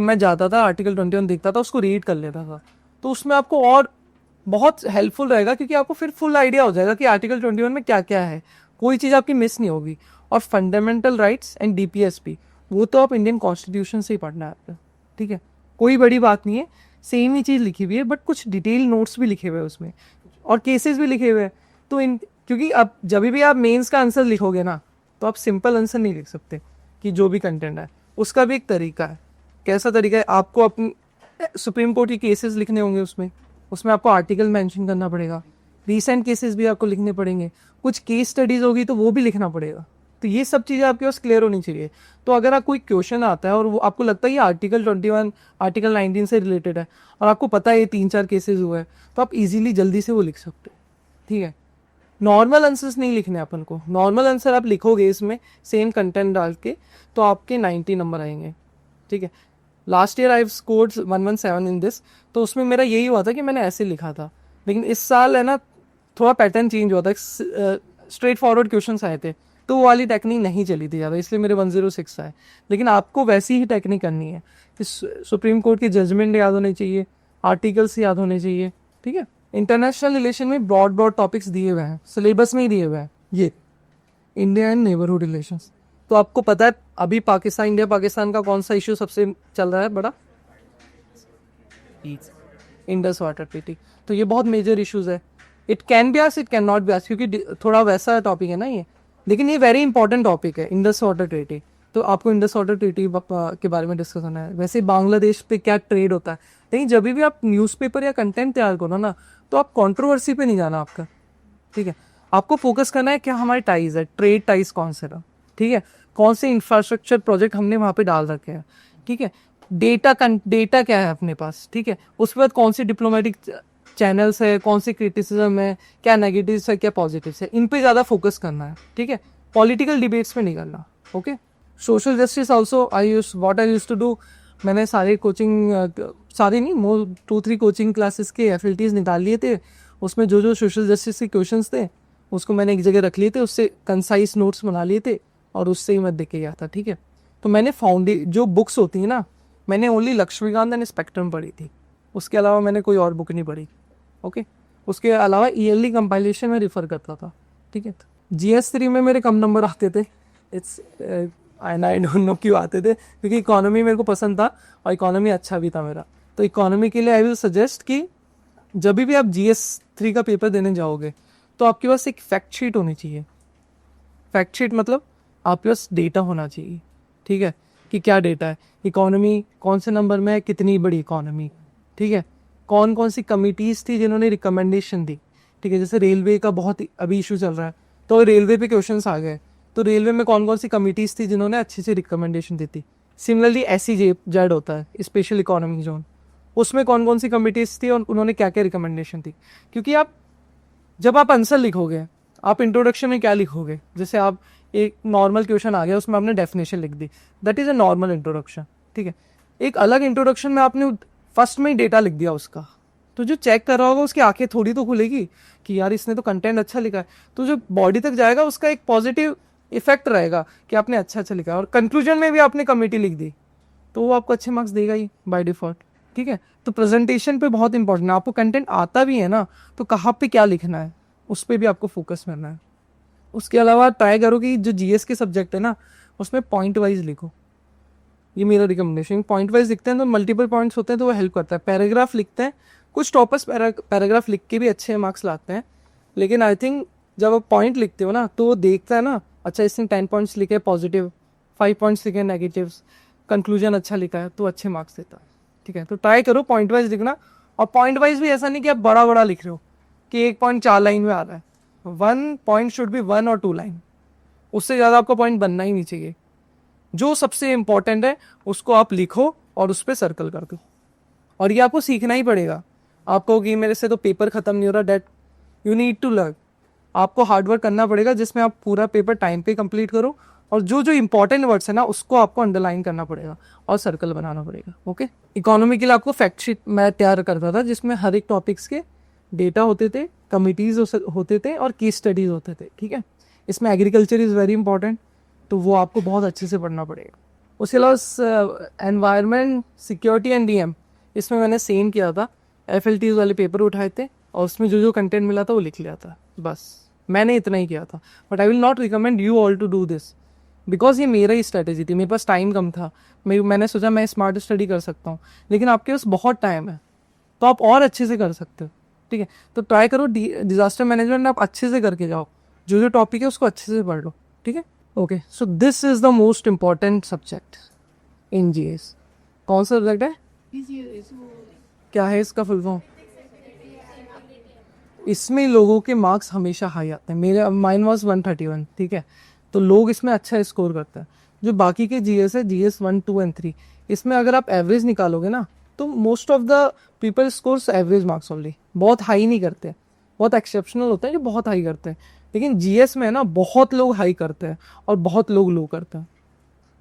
मैं जाता था, आर्टिकल 21 देखता था, उसको रीड कर लेता था, तो उसमें आपको और बहुत हेल्पफुल रहेगा, क्योंकि आपको फिर फुल आइडिया हो जाएगा कि आर्टिकल 21 में क्या क्या है, कोई चीज़ आपकी मिस नहीं होगी। और फंडामेंटल राइट्स एंड डीपीएसपी, वो तो आप इंडियन कॉन्स्टिट्यूशन से ही पढ़ना है आपको, ठीक है, कोई बड़ी बात नहीं है, सेम ही चीज़ लिखी हुई है, बट कुछ डिटेल नोट्स भी लिखे हुए हैं उसमें, और केसेस भी लिखे हुए हैं। तो क्योंकि अब जब भी आप मेंस का आंसर लिखोगे ना, तो आप सिंपल आंसर नहीं लिख सकते, कि जो भी कंटेंट है उसका भी एक तरीका है। कैसा तरीका है? आपको अपनी सुप्रीम कोर्ट के केसेस लिखने होंगे, उसमें आपको आर्टिकल मेंशन करना पड़ेगा, रीसेंट केसेस भी आपको लिखने पड़ेंगे, कुछ केस स्टडीज होगी तो वो भी लिखना पड़ेगा। तो ये सब चीज़ें आपके पास क्लियर होनी चाहिए। तो अगर आप कोई क्वेश्चन आता है और वो आपको लगता है ये आर्टिकल 21, आर्टिकल 19 से रिलेटेड है, और आपको पता है ये 3-4 केसेस हुए हैं, तो आप इजीली जल्दी से वो लिख सकते हो, ठीक है। नॉर्मल आंसर्स नहीं लिखने अपन को, नॉर्मल आंसर आप लिखोगे इसमें सेम कंटेंट डाल के, तो आपके 90 नंबर आएंगे, ठीक है। Last year I scored 117 in this, तो उसमें मेरा यही हुआ था कि मैंने ऐसे लिखा था। लेकिन इस साल है ना, थोड़ा पैटर्न चेंज हुआ था, स्ट्रेट फॉरवर्ड क्वेश्चंस आए थे, तो वो वाली टेक्निक नहीं चली थी ज़्यादा, इसलिए मेरे 106 आए। लेकिन आपको वैसी ही टेक्निक करनी है कि सुप्रीम कोर्ट की जजमेंट याद होने चाहिए, आर्टिकल्स याद होने चाहिए, ठीक है। इंटरनेशनल रिलेशन में ब्रॉड टॉपिक्स दिए हुए हैं, सिलेबस में ही दिए हुए हैं, ये इंडिया एंड नेबरहुड रिलेशंस। तो आपको पता है अभी पाकिस्तान, इंडिया पाकिस्तान का कौन सा इशू सबसे चल रहा है बड़ा? Indus water treaty. तो ये बहुत मेजर इश्यूज है। It can be asked, it can not be asked, क्योंकि थोड़ा वैसा टॉपिक है ना ये, लेकिन ये वेरी इंपॉर्टेंट टॉपिक है, इंडस वाटर ट्रीटी। तो आपको इंडस वाटर ट्रीटी के बारे में डिस्कस करना है। वैसे बांग्लादेश पे क्या ट्रेड होता है, लेकिन जब भी आप न्यूज़पेपर या कंटेंट तैयार करो ना, तो आप कंट्रोवर्सी पे नहीं जाना आपका, ठीक है। आपको फोकस करना है क्या हमारे टाइज है, ट्रेड टाइज कौन से रहा, ठीक है, कौन से इंफ्रास्ट्रक्चर प्रोजेक्ट हमने वहाँ पे डाल रखे हैं, ठीक है। डेटा क्या है अपने पास, ठीक है। उसके बाद कौन से डिप्लोमेटिक चैनल्स है, कौन से क्रिटिसिज्म है, क्या नेगेटिव्स है, क्या पॉजिटिव्स है, इन पे ज़्यादा फोकस करना है, ठीक है। पॉलिटिकल डिबेट्स में नहीं करना, okay. Social justice also I use to do, मैंने सारे सारे नहीं, 2-3 कोचिंग क्लासेस के एफिलिटीज़ निकाल लिए थे, उसमें जो सोशल जस्टिस के क्वेश्चंस थे उसको मैंने एक जगह रख लिए थे, उससे कंसाइज नोट्स बना लिए थे, और उससे ही मैं देख के गया था, ठीक है। तो मैंने जो बुक्स होती हैं ना, मैंने ओनली लक्ष्मीकांत एंड स्पेक्ट्रम पढ़ी थी, उसके अलावा मैंने कोई और बुक नहीं पढ़ी, ओके। उसके अलावा ईयरली कंपाइलेशन में रिफ़र करता था, ठीक है। GS3 में मेरे कम नंबर आते थे, आई डोंट नो क्यों आते थे, क्योंकि इकोनॉमी मेरे को पसंद था और इकोनॉमी अच्छा भी था मेरा। तो इकोनॉमी के लिए आई विल सजेस्ट कि जब भी आप GS3 का पेपर देने जाओगे तो आपके पास एक फैक्ट शीट होनी चाहिए। फैक्ट शीट मतलब आपके पास डेटा होना चाहिए, ठीक है, कि क्या डेटा है, इकोनॉमी कौन से नंबर में है, कितनी बड़ी इकोनॉमी, ठीक है, कौन कौन सी कमिटीज़ थी जिन्होंने रिकमेंडेशन दी, ठीक है। जैसे रेलवे का बहुत अभी इशू चल रहा है, तो रेलवे पे क्वेश्चंस आ गए, तो रेलवे में कौन कौन सी कमिटीज़ थी जिन्होंने अच्छी सी रिकमेंडेशन दी थी। सिमिलरली SEZ होता है, स्पेशल इकोनॉमिक जोन, उसमें कौन कौन सी कमिटीज़ थी और उन्होंने क्या क्या रिकमेंडेशन दी। क्योंकि जब आप आंसर लिखोगे, आप इंट्रोडक्शन में क्या लिखोगे, जैसे आप एक नॉर्मल क्वेश्चन आ गया, उसमें आपने डेफिनेशन लिख दी, that is a normal introduction, ठीक है। एक अलग इंट्रोडक्शन में आपने फर्स्ट में ही डेटा लिख दिया उसका, तो जो चेक कर रहा होगा उसकी आंखें थोड़ी तो खुलेगी कि यार इसने तो कंटेंट अच्छा लिखा है, तो जो बॉडी तक जाएगा उसका एक पॉजिटिव इफेक्ट रहेगा कि आपने अच्छा लिखा है। और कंक्लूजन में भी आपने कमेटी लिख दी, तो वो आपको अच्छे मार्क्स देगा ही बाय डिफॉल्ट, ठीक है। तो प्रेजेंटेशन पे बहुत इंपॉर्टेंट है, आपको कंटेंट आता भी है ना, तो कहाँ पे क्या लिखना है उस पर भी आपको फोकस करना है। उसके अलावा ट्राई करो कि जो GS के सब्जेक्ट है ना, उसमें पॉइंट वाइज लिखो, ये मेरा रिकमेंडेशन। पॉइंट वाइज लिखते हैं तो मल्टीपल पॉइंट्स होते हैं, तो वो हेल्प करता है। पैराग्राफ लिखते हैं, कुछ टॉपर्स पैराग्राफ लिख के भी अच्छे मार्क्स लाते हैं, लेकिन आई थिंक जब आप पॉइंट लिखते हो ना, तो वो देखता है ना, अच्छा इसने 10 पॉइंट्स लिखे पॉजिटिव, 5 पॉइंट्स लिखे नेगेटिव्स, कंक्लूजन अच्छा लिखा है, तो अच्छे मार्क्स देता है, ठीक है। तो ट्राई करो पॉइंट वाइज लिखना, और पॉइंट वाइज भी ऐसा नहीं कि आप बड़ा बड़ा लिख रहे हो कि एक पॉइंट 4 लाइन में आ रहा है। 1 पॉइंट शुड बी 1 और 2 लाइन, उससे ज़्यादा आपका पॉइंट बनना ही नहीं चाहिए। जो सबसे इंपॉर्टेंट है उसको आप लिखो और उस पर सर्कल कर दो, और ये आपको सीखना ही पड़ेगा। आपको कि मेरे से तो पेपर ख़त्म नहीं हो रहा, that you need to learn. आपको हार्डवर्क करना पड़ेगा जिसमें आप पूरा पेपर टाइम पे कंप्लीट करो, और जो जो इंपॉर्टेंट वर्ड्स है ना उसको आपको अंडरलाइन करना पड़ेगा और सर्कल बनाना पड़ेगा। ओके, इकोनॉमी के लिए आपको फैक्ट शीट मैं तैयार करता था जिसमें हर एक टॉपिक्स के डेटा होते थे, कमिटीज़ होते थे और केस स्टडीज़ होते थे। ठीक है, इसमें एग्रीकल्चर इज़ वेरी इंपॉर्टेंट, तो वो आपको बहुत अच्छे से पढ़ना पड़ेगा। उसके अलावा एनवायरनमेंट, सिक्योरिटी एंड डीएम, इसमें मैंने सेम किया था, FLTs वाले पेपर उठाए थे और उसमें जो जो कंटेंट मिला था वो लिख लिया था, बस मैंने इतना ही किया था। But I will not recommend you all to do this, because ये मेरा ही स्ट्रैटेजी थी, मेरे पास टाइम कम था। मैंने सोचा मैं स्मार्ट स्टडी कर सकता हूँ, लेकिन आपके पास बहुत टाइम है तो आप और अच्छे से कर सकते हो। ठीक है, तो ट्राई करो डिजास्टर मैनेजमेंट आप अच्छे से करके जाओ, जो जो टॉपिक है उसको अच्छे से पढ़ लो। ठीक है, okay, so this is the most important subject in GS। कौन सा सब्जेक्ट है, क्या है इसका फुल फॉर्म? इसमें लोगों के मार्क्स हमेशा हाई आते हैं, मेरे माइन वॉज 131। ठीक है, तो लोग इसमें अच्छा स्कोर करते हैं। जो बाकी के GS है, GS 1, 2 एंड 3, इसमें अगर आप एवरेज निकालोगे ना तो most of the people scores average marks only, बहुत हाई नहीं करते। बहुत एक्सेप्शनल होते हैं जो बहुत हाई करते हैं, लेकिन GS में ना बहुत लोग हाई करते हैं और बहुत लोग लो करते हैं।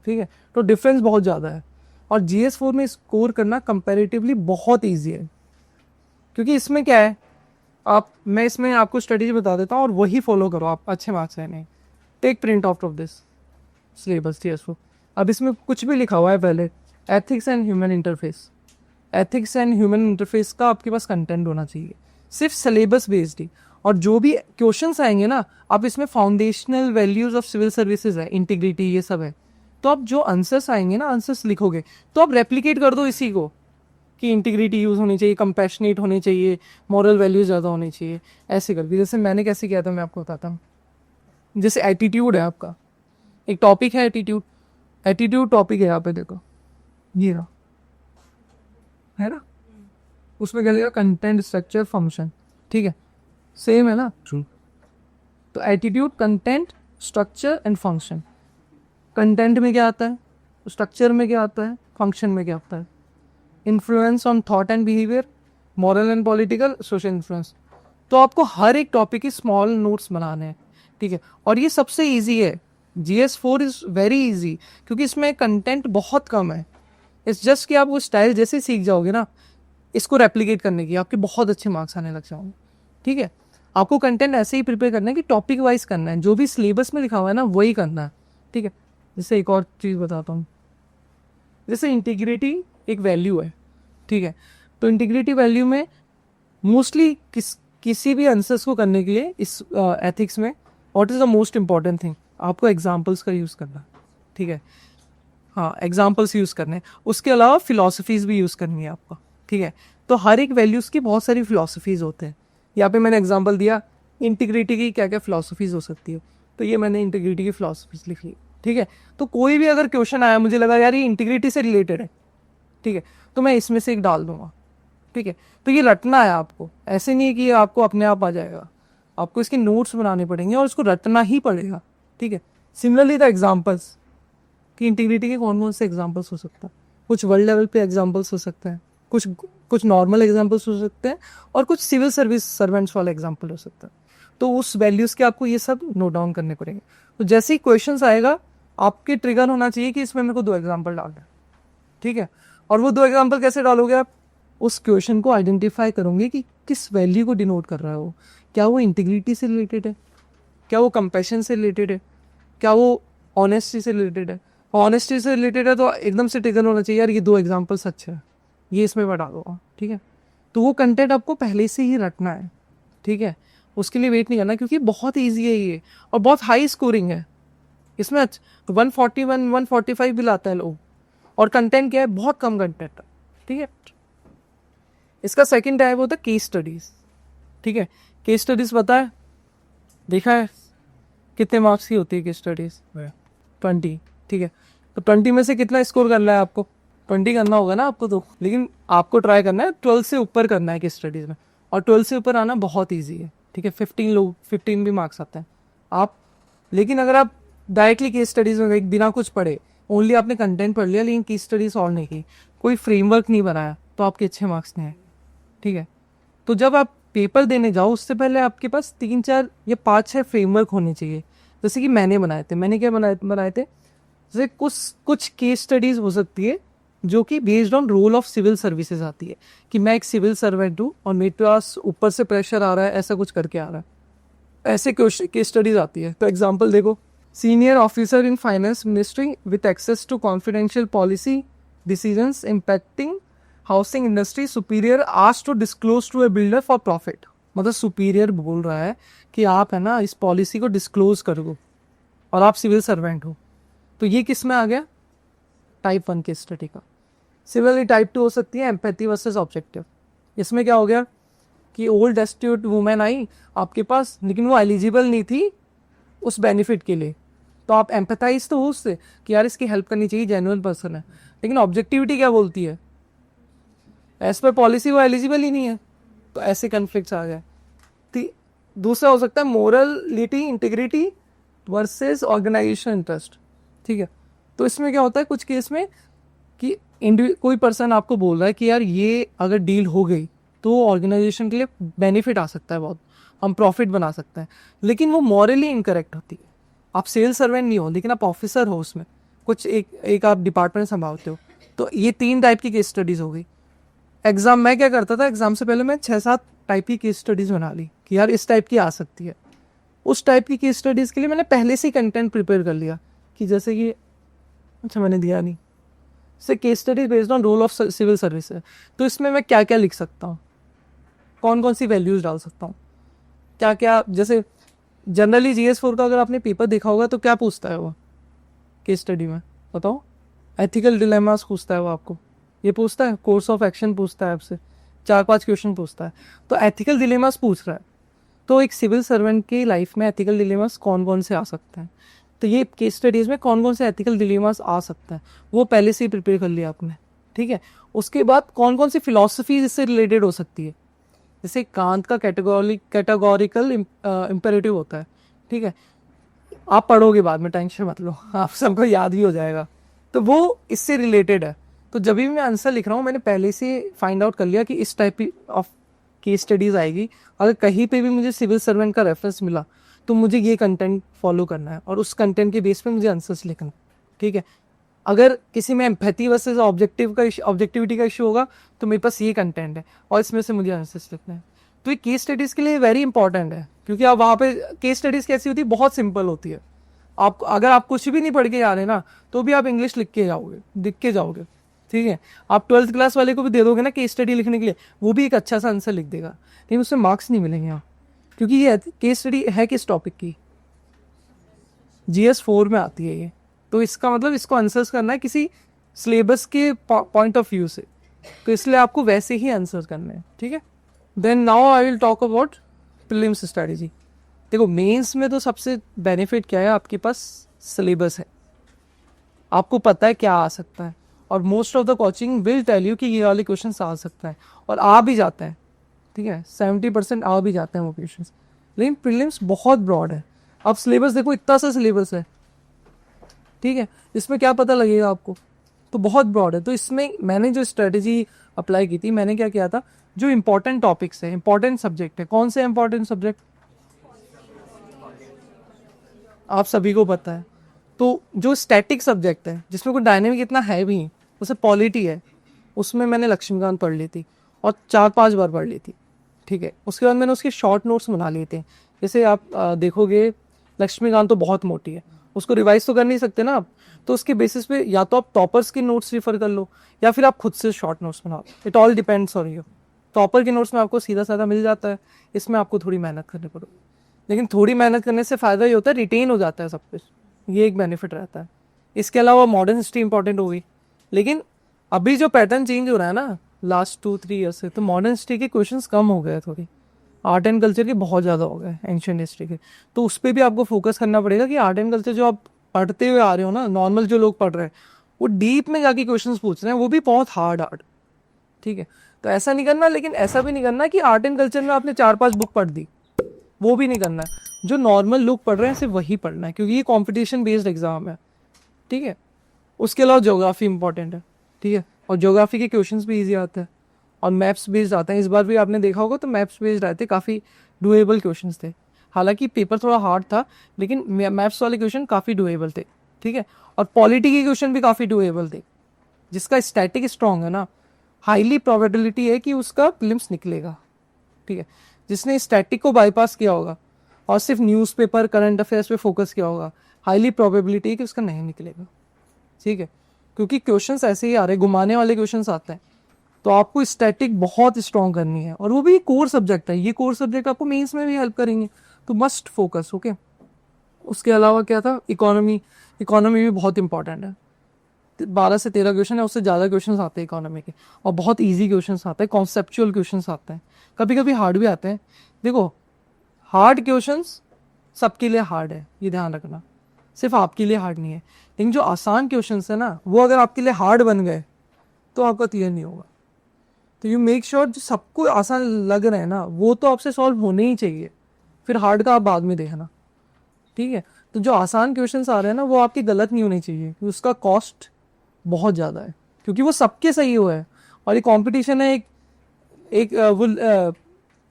ठीक है, तो डिफरेंस बहुत ज़्यादा है, और GS 4 में स्कोर करना कंपैरेटिवली बहुत ईजी है, क्योंकि इसमें क्या है, मैं इसमें आपको स्ट्रेटेजी बता देता हूँ और वही फॉलो करो, आप अच्छे मार्क्स है नहीं। Take print out of this syllabus GS4। अब इसमें कुछ भी लिखा हुआ है पहले, ethics and human interface. Ethics and human interface का आपके पास कंटेंट होना चाहिए, सिर्फ सिलेबस बेस्ड ही। और जो भी क्वेश्चंस आएंगे ना, आप इसमें foundational values of civil services है, इंटीग्रिटी, ये सब है, तो आप जो आंसर्स आएंगे ना, आंसर्स लिखोगे तो आप रेप्लिकेट कर दो इसी को, कि इंटीग्रिटी यूज़ होनी चाहिए, कंपैशनेट होनी चाहिए, मॉरल वैल्यूज ज़्यादा होनी चाहिए, ऐसे करके। जैसे मैंने कैसे किया था मैं आपको बताता हूँ। जैसे एटीट्यूड है आपका, एक टॉपिक है एटीट्यूड, एटीट्यूड टॉपिक है यहाँ पे देखो, ये रहा है ना, उसमें क्या लिखा, कंटेंट, स्ट्रक्चर, फंक्शन। ठीक है, सेम है ना, तो attitude, content, structure and function. Content में क्या आता है, स्ट्रक्चर में क्या आता है, फंक्शन में क्या आता है। Influence on thought and behaviour, moral and political, social influence. तो आपको हर एक टॉपिक की स्मॉल नोट्स बनाने हैं। ठीक है, और ये सबसे इजी है, GS 4 इज़ वेरी इजी, क्योंकि इसमें कंटेंट बहुत कम है। इट्स जस्ट कि आप वो स्टाइल जैसे सीख जाओगे ना, इसको रेप्लिकेट करने की आपके बहुत अच्छे मार्क्स आने लग जाओगे। ठीक है, आपको कंटेंट ऐसे ही प्रिपेयर करना है कि टॉपिक वाइज करना है, जो भी सिलेबस में लिखा हुआ है ना वही करना है। ठीक है, जैसे एक और चीज़ बताता हूँ, जैसे इंटीग्रिटी एक वैल्यू है। ठीक है, तो इंटीग्रिटी वैल्यू में मोस्टली किसी भी आंसर्स को करने के लिए इस एथिक्स में what is the most important thing, आपको एग्जाम्पल्स का यूज़ करना। ठीक है, हाँ, एग्जाम्पल्स यूज़ करने, उसके अलावा फिलोसफीज़ भी यूज़ करनी है आपको। ठीक है, तो हर एक वैल्यूज़ की बहुत सारी फिलोसफीज़ होते हैं। यहाँ पे मैंने एग्जांपल दिया इंटीग्रिटी की क्या क्या फिलोसफीज़ हो सकती है, तो ये मैंने इंटीग्रिटी की फिलोसफीज़ लिखी। ठीक है, तो कोई भी अगर क्वेश्चन आया, मुझे लगा यार ये इंटीग्रिटी से रिलेटेड है, ठीक है, तो मैं इसमें से एक डाल दूंगा। ठीक है, तो ये रटना है आपको, ऐसे नहीं कि आपको अपने आप आ जाएगा, आपको इसके नोट्स बनाने पड़ेंगे और इसको रटना ही पड़ेगा। ठीक है, सिमिलरली द एग्जाम्पल्स, कि इंटीग्रिटी के कौन कौन से एग्जाम्पल्स हो सकता है, कुछ वर्ल्ड लेवल पे एग्जाम्पल्स हो सकते हैं, कुछ नॉर्मल एग्जाम्पल्स हो सकते हैं, और कुछ सिविल सर्विस सर्वेंट्स वाला एग्जाम्पल हो सकता है। तो उस वैल्यूज़ के आपको ये सब नोट डाउन करने पड़ेंगे। तो जैसे ही क्वेश्चंस आएगा, आपके ट्रिगर होना चाहिए कि इसमें मेरे को 2 एग्जाम्पल डालना है। ठीक है, और वो 2 एग्जाम्पल कैसे डालोगे आप, उस क्वेश्चन को आइडेंटिफाई करोगे कि किस वैल्यू को डिनोट कर रहा है वो, क्या वो इंटीग्रिटी से रिलेटेड है, क्या वो कंपैशन से रिलेटेड है, क्या वो ऑनेस्टी से रिलेटेड है। ऑनेस्टी से रिलेटेड है तो एकदम से ट्रिगर होना चाहिए, यार ये 2 एग्जाम्पल्स अच्छे हैं, ये इसमें मैं डालूंगा। ठीक है, तो वो कंटेंट आपको पहले से ही रटना है। ठीक है, उसके लिए वेट नहीं करना, क्योंकि बहुत ईजी है ये और बहुत हाई स्कोरिंग है। इसमें 141, 145 भी लाता है लोग, और कंटेंट क्या है, बहुत कम कंटेंट है। ठीक है, इसका सेकंड टाइप होता है केस स्टडीज। ठीक है, केस स्टडीज पता है, देखा है कितने मार्क्स की होती है केस स्टडीज, 20। ठीक है, तो 20 में से कितना स्कोर करना है आपको, 20 करना होगा ना आपको, तो लेकिन आपको ट्राई करना है 12 से ऊपर करना है केस स्टडीज में, और 12 से ऊपर आना बहुत ईजी है। ठीक है, 15 भी मार्क्स आते हैं आप, लेकिन अगर आप डायरेक्टली केस स्टडीज में बिना कुछ पढ़े, ओनली आपने कंटेंट पढ़ लिया लेकिन केस स्टडीज सॉल्व नहीं की, कोई फ्रेमवर्क नहीं बनाया, तो आपके अच्छे मार्क्स नहीं आए, ठीक है। तो जब आप पेपर देने जाओ उससे पहले आपके पास 3-4 या 5-6 फ्रेमवर्क होने चाहिए, जैसे कि मैंने बनाए थे। मैंने क्या बनाए थे, जैसे कुछ केस स्टडीज़ हो सकती है जो कि based on role of civil services आती है, कि मैं एक सिविल सर्वेंट हूँ और मेरे पास ऊपर से प्रेशर आ रहा है, ऐसा कुछ करके आ रहा है, ऐसे केस स्टडीज आती है। तो एग्जांपल देखो, senior officer in finance ministry with access to confidential policy decisions impacting housing industry, superior asked to disclose to a builder for profit. मतलब सुपीरियर बोल रहा है कि आप है ना इस पॉलिसी को डिस्क्लोज करो और आप सिविल सर्वेंट हो। तो ये किस में आ गया, टाइप 1 केस स्टडी का। सिमिलरली टाइप 2 हो सकती है एम्पैथी वर्सेस ऑब्जेक्टिव। इसमें क्या हो गया कि ओल्ड डेस्टिट्यूट वुमेन आई आपके पास, लेकिन वो एलिजिबल नहीं थी उस बेनिफिट के लिए, तो आप एम्पैथाइज तो हो उससे कि यार इसकी हेल्प करनी चाहिए, जेन्युइन पर्सन है। लेकिन ऑब्जेक्टिविटी क्या बोलती है, एज पर पॉलिसी वो एलिजिबल ही नहीं है, तो ऐसे कन्फ्लिक्ट्स आ गए। दूसरा हो सकता है morality integrity versus organisation interest, ठीक है। तो इसमें क्या होता है कुछ केस में कि कोई पर्सन आपको बोल रहा है कि यार ये अगर डील हो गई तो ऑर्गेनाइजेशन के लिए बेनिफिट आ सकता है बहुत, हम प्रॉफिट बना सकते हैं, लेकिन वो मॉरली इनकरेक्ट होती है। आप सेल सर्वेंट नहीं हो लेकिन आप ऑफिसर हो, उसमें कुछ एक आप डिपार्टमेंट संभालते हो। तो ये 3 टाइप की केस स्टडीज़ हो गई। एग्जाम मैं क्या करता था, एग्जाम से पहले मैं 6-7 टाइप की केस स्टडीज़ बना ली कि यार इस टाइप की आ सकती है। उस टाइप की केस स्टडीज़ के लिए मैंने पहले से ही कंटेंट प्रिपेयर कर लिया कि जैसे कि अच्छा मैंने दिया नहीं, से case study based on role of civil service है, तो इसमें मैं क्या क्या लिख सकता हूँ, कौन कौन सी वैल्यूज़ डाल सकता हूँ, क्या क्या। जैसे जनरली GS4 का अगर आपने पेपर देखा होगा तो क्या पूछता है वो केस स्टडी में, बताओ। एथिकल डिलेमास पूछता है वो आपको, ये पूछता है, कोर्स ऑफ एक्शन पूछता है आपसे, 4-5 क्वेश्चन पूछता है। तो एथिकल डिलेमास पूछ रहा है, तो एक सिविल सर्वेंट की लाइफ में एथिकल डिलेमास कौन कौन से आ सकते हैं, तो ये केस स्टडीज़ में कौन कौन से एथिकल डिलेमास आ सकता है वो पहले से ही प्रिपेयर कर लिया आपने, ठीक है। उसके बाद कौन कौन सी फिलॉसफीज इससे रिलेटेड हो सकती है, जैसे कांत का कैटेगोरिकल इम्पेरेटिव होता है, ठीक है। आप पढ़ोगे बाद में, टेंशन मत लो, आप सबको याद भी हो जाएगा, तो वो इससे रिलेटेड है। तो जब भी मैं आंसर लिख रहा हूँ मैंने पहले से फाइंड आउट कर लिया कि इस टाइप ऑफ केस स्टडीज़ आएगी, अगर कहीं पे भी मुझे सिविल सर्वेंट का रेफरेंस मिला तो मुझे ये कंटेंट फॉलो करना है और उस कंटेंट के बेस पे मुझे आंसर्स लिखना, ठीक है। अगर किसी में एम्पैथी वर्सेस ऑब्जेक्टिविटी का इशू होगा तो मेरे पास ये कंटेंट है और इसमें से मुझे आंसर्स लिखना है। तो ये केस स्टडीज़ के लिए वेरी इंपॉर्टेंट है, क्योंकि आप वहाँ पे केस स्टडीज़ कैसी होती है, बहुत सिंपल होती है। आप अगर आप कुछ भी नहीं पढ़ के जा रहे ना तो भी आप इंग्लिश लिख के जाओगे, ठीक है। आप 12th क्लास वाले को भी दे दोगे ना केस स्टडी लिखने के लिए, वो भी एक अच्छा सा आंसर लिख देगा, लेकिन उससे मार्क्स नहीं मिलेंगे आप, क्योंकि ये केस स्टडी है किस टॉपिक की, GS4 में आती है ये। तो इसका मतलब इसको आंसर्स करना है किसी सिलेबस के पॉइंट ऑफ व्यू से, तो इसलिए आपको वैसे ही आंसर करने हैं, ठीक है। Then now I will talk about prelims strategy. देखो मेंस में तो सबसे बेनिफिट क्या है, आपके पास सिलेबस है, आपको पता है क्या आ सकता है, और most of the coaching will tell you कि ये वाले क्वेश्चन आ सकता है और आ भी जाता है, ठीक है। 70% आ भी जाते हैं वो क्वेश्चन, लेकिन प्रीलिम्स बहुत ब्रॉड है। अब सिलेबस देखो, इतना सा सिलेबस है, ठीक है, इसमें क्या पता लगेगा आपको, तो बहुत ब्रॉड है। तो इसमें मैंने जो स्ट्रेटेजी अप्लाई की थी, मैंने क्या किया था, जो इंपॉर्टेंट टॉपिक्स है, इंपॉर्टेंट सब्जेक्ट है, कौन से इंपॉर्टेंट सब्जेक्ट आप सभी को पता है, तो जो स्टैटिक सब्जेक्ट है जिसमें कोई डायनेमिक इतना है भी नहीं, उसे पॉलिटी है, उसमें मैंने लक्ष्मीकांत पढ़ ली थी और 4-5 बार पढ़ ली थी, ठीक है। उसके बाद मैंने उसके शॉर्ट नोट्स बना लिए थे। जैसे आप देखोगे लक्ष्मीकांत तो बहुत मोटी है, उसको रिवाइज तो कर नहीं सकते ना आप, तो उसके बेसिस पे या तो आप टॉपर्स के नोट्स रिफर कर लो या फिर आप खुद से शॉर्ट नोट्स बनाओ, it all depends on you. Topper के नोट्स में आपको सीधा साधा मिल जाता है, इसमें आपको थोड़ी मेहनत करनी पड़ेगी, लेकिन थोड़ी मेहनत करने से फ़ायदा ये होता है रिटेन हो जाता है सब कुछ, ये एक बेनिफिट रहता है। इसके अलावा मॉडर्न हिस्ट्री इंपॉर्टेंट होगी, लेकिन अभी जो पैटर्न चेंज हो रहा है ना लास्ट 2-3 ईयर्स से, तो मॉडर्न हिस्ट्री के क्वेश्चंस कम हो गए, थोड़ी आर्ट एंड कल्चर के बहुत ज़्यादा हो गए, एंशियंट हिस्ट्री के। तो उस पर भी आपको फोकस करना पड़ेगा कि आर्ट एंड कल्चर जो आप पढ़ते हुए आ रहे हो ना, नॉर्मल जो लोग पढ़ रहे हैं वो डीप में जाके क्वेश्चंस पूछ रहे हैं, वो भी बहुत हार्ड, ठीक है। तो ऐसा नहीं करना, लेकिन ऐसा भी नहीं करना कि आर्ट एंड कल्चर में आपने 4-5 बुक पढ़ दी, वो भी नहीं करना है। जो नॉर्मल लोग पढ़ रहे हैं सिर्फ वही पढ़ना है, क्योंकि ये कॉम्पिटिशन बेस्ड एग्जाम है, ठीक है। उसके अलावा ज्योग्राफी इंपॉर्टेंट है, ठीक है, और ज्योग्राफी के क्वेश्चंस भी ईजी आते हैं। और मैप्स बेस्ड आते हैं। इस बार भी आपने देखा होगा तो मैप्स बेस्ड आए थे, काफ़ी डुएबल क्वेश्चंस थे। हालांकि पेपर थोड़ा हार्ड था लेकिन मैप्स वाले क्वेश्चन काफ़ी डुएबल थे, ठीक है। और पॉलिटी के क्वेश्चन भी काफ़ी डुएबल थे। जिसका स्टैटिक स्ट्रॉन्ग है ना, हाईली प्रोबेबिलिटी है कि उसका प्रीलिम्स निकलेगा, ठीक है। जिसने स्टैटिक को बाईपास किया होगा और सिर्फ न्यूज़पेपर करंट अफेयर्स पे फोकस किया होगा, हाईली प्रोबेबिलिटी है कि उसका नहीं निकलेगा, ठीक है। क्योंकि क्वेश्चंस ऐसे ही आ रहे, घुमाने वाले क्वेश्चंस आते हैं। तो आपको स्टैटिक बहुत स्ट्रॉन्ग करनी है, और वो भी कोर सब्जेक्ट है। ये कोर सब्जेक्ट आपको मेंस में भी हेल्प करेंगे, तो मस्ट फोकस, ओके। उसके अलावा क्या था, इकोनॉमी। इकोनॉमी भी बहुत इंपॉर्टेंट है। 12 से 13 क्वेश्चन है, उससे ज़्यादा क्वेश्चन आते हैं इकोनॉमी के, और बहुत ईजी क्वेश्चन आते हैं, कॉन्सेप्चुअल क्वेश्चन आते हैं, कभी कभी हार्ड भी आते हैं। देखो, हार्ड क्वेश्चंस सबके लिए हार्ड है, ये ध्यान रखना, सिर्फ आपके लिए हार्ड नहीं है। लेकिन जो आसान क्वेश्चंस है ना, वो अगर आपके लिए हार्ड बन गए तो आपका क्लियर नहीं होगा। तो यू मेक श्योर जो सबको आसान लग रहे हैं ना, वो तो आपसे सॉल्व होने ही चाहिए, फिर हार्ड का आप बाद में देखना, ठीक है। तो जो आसान क्वेश्चंस आ रहे हैं ना, वो आपके गलत नहीं होने चाहिए, क्योंकि उसका कॉस्ट बहुत ज़्यादा है, क्योंकि वो सबके सही हुआ है। और ये कंपटीशन है,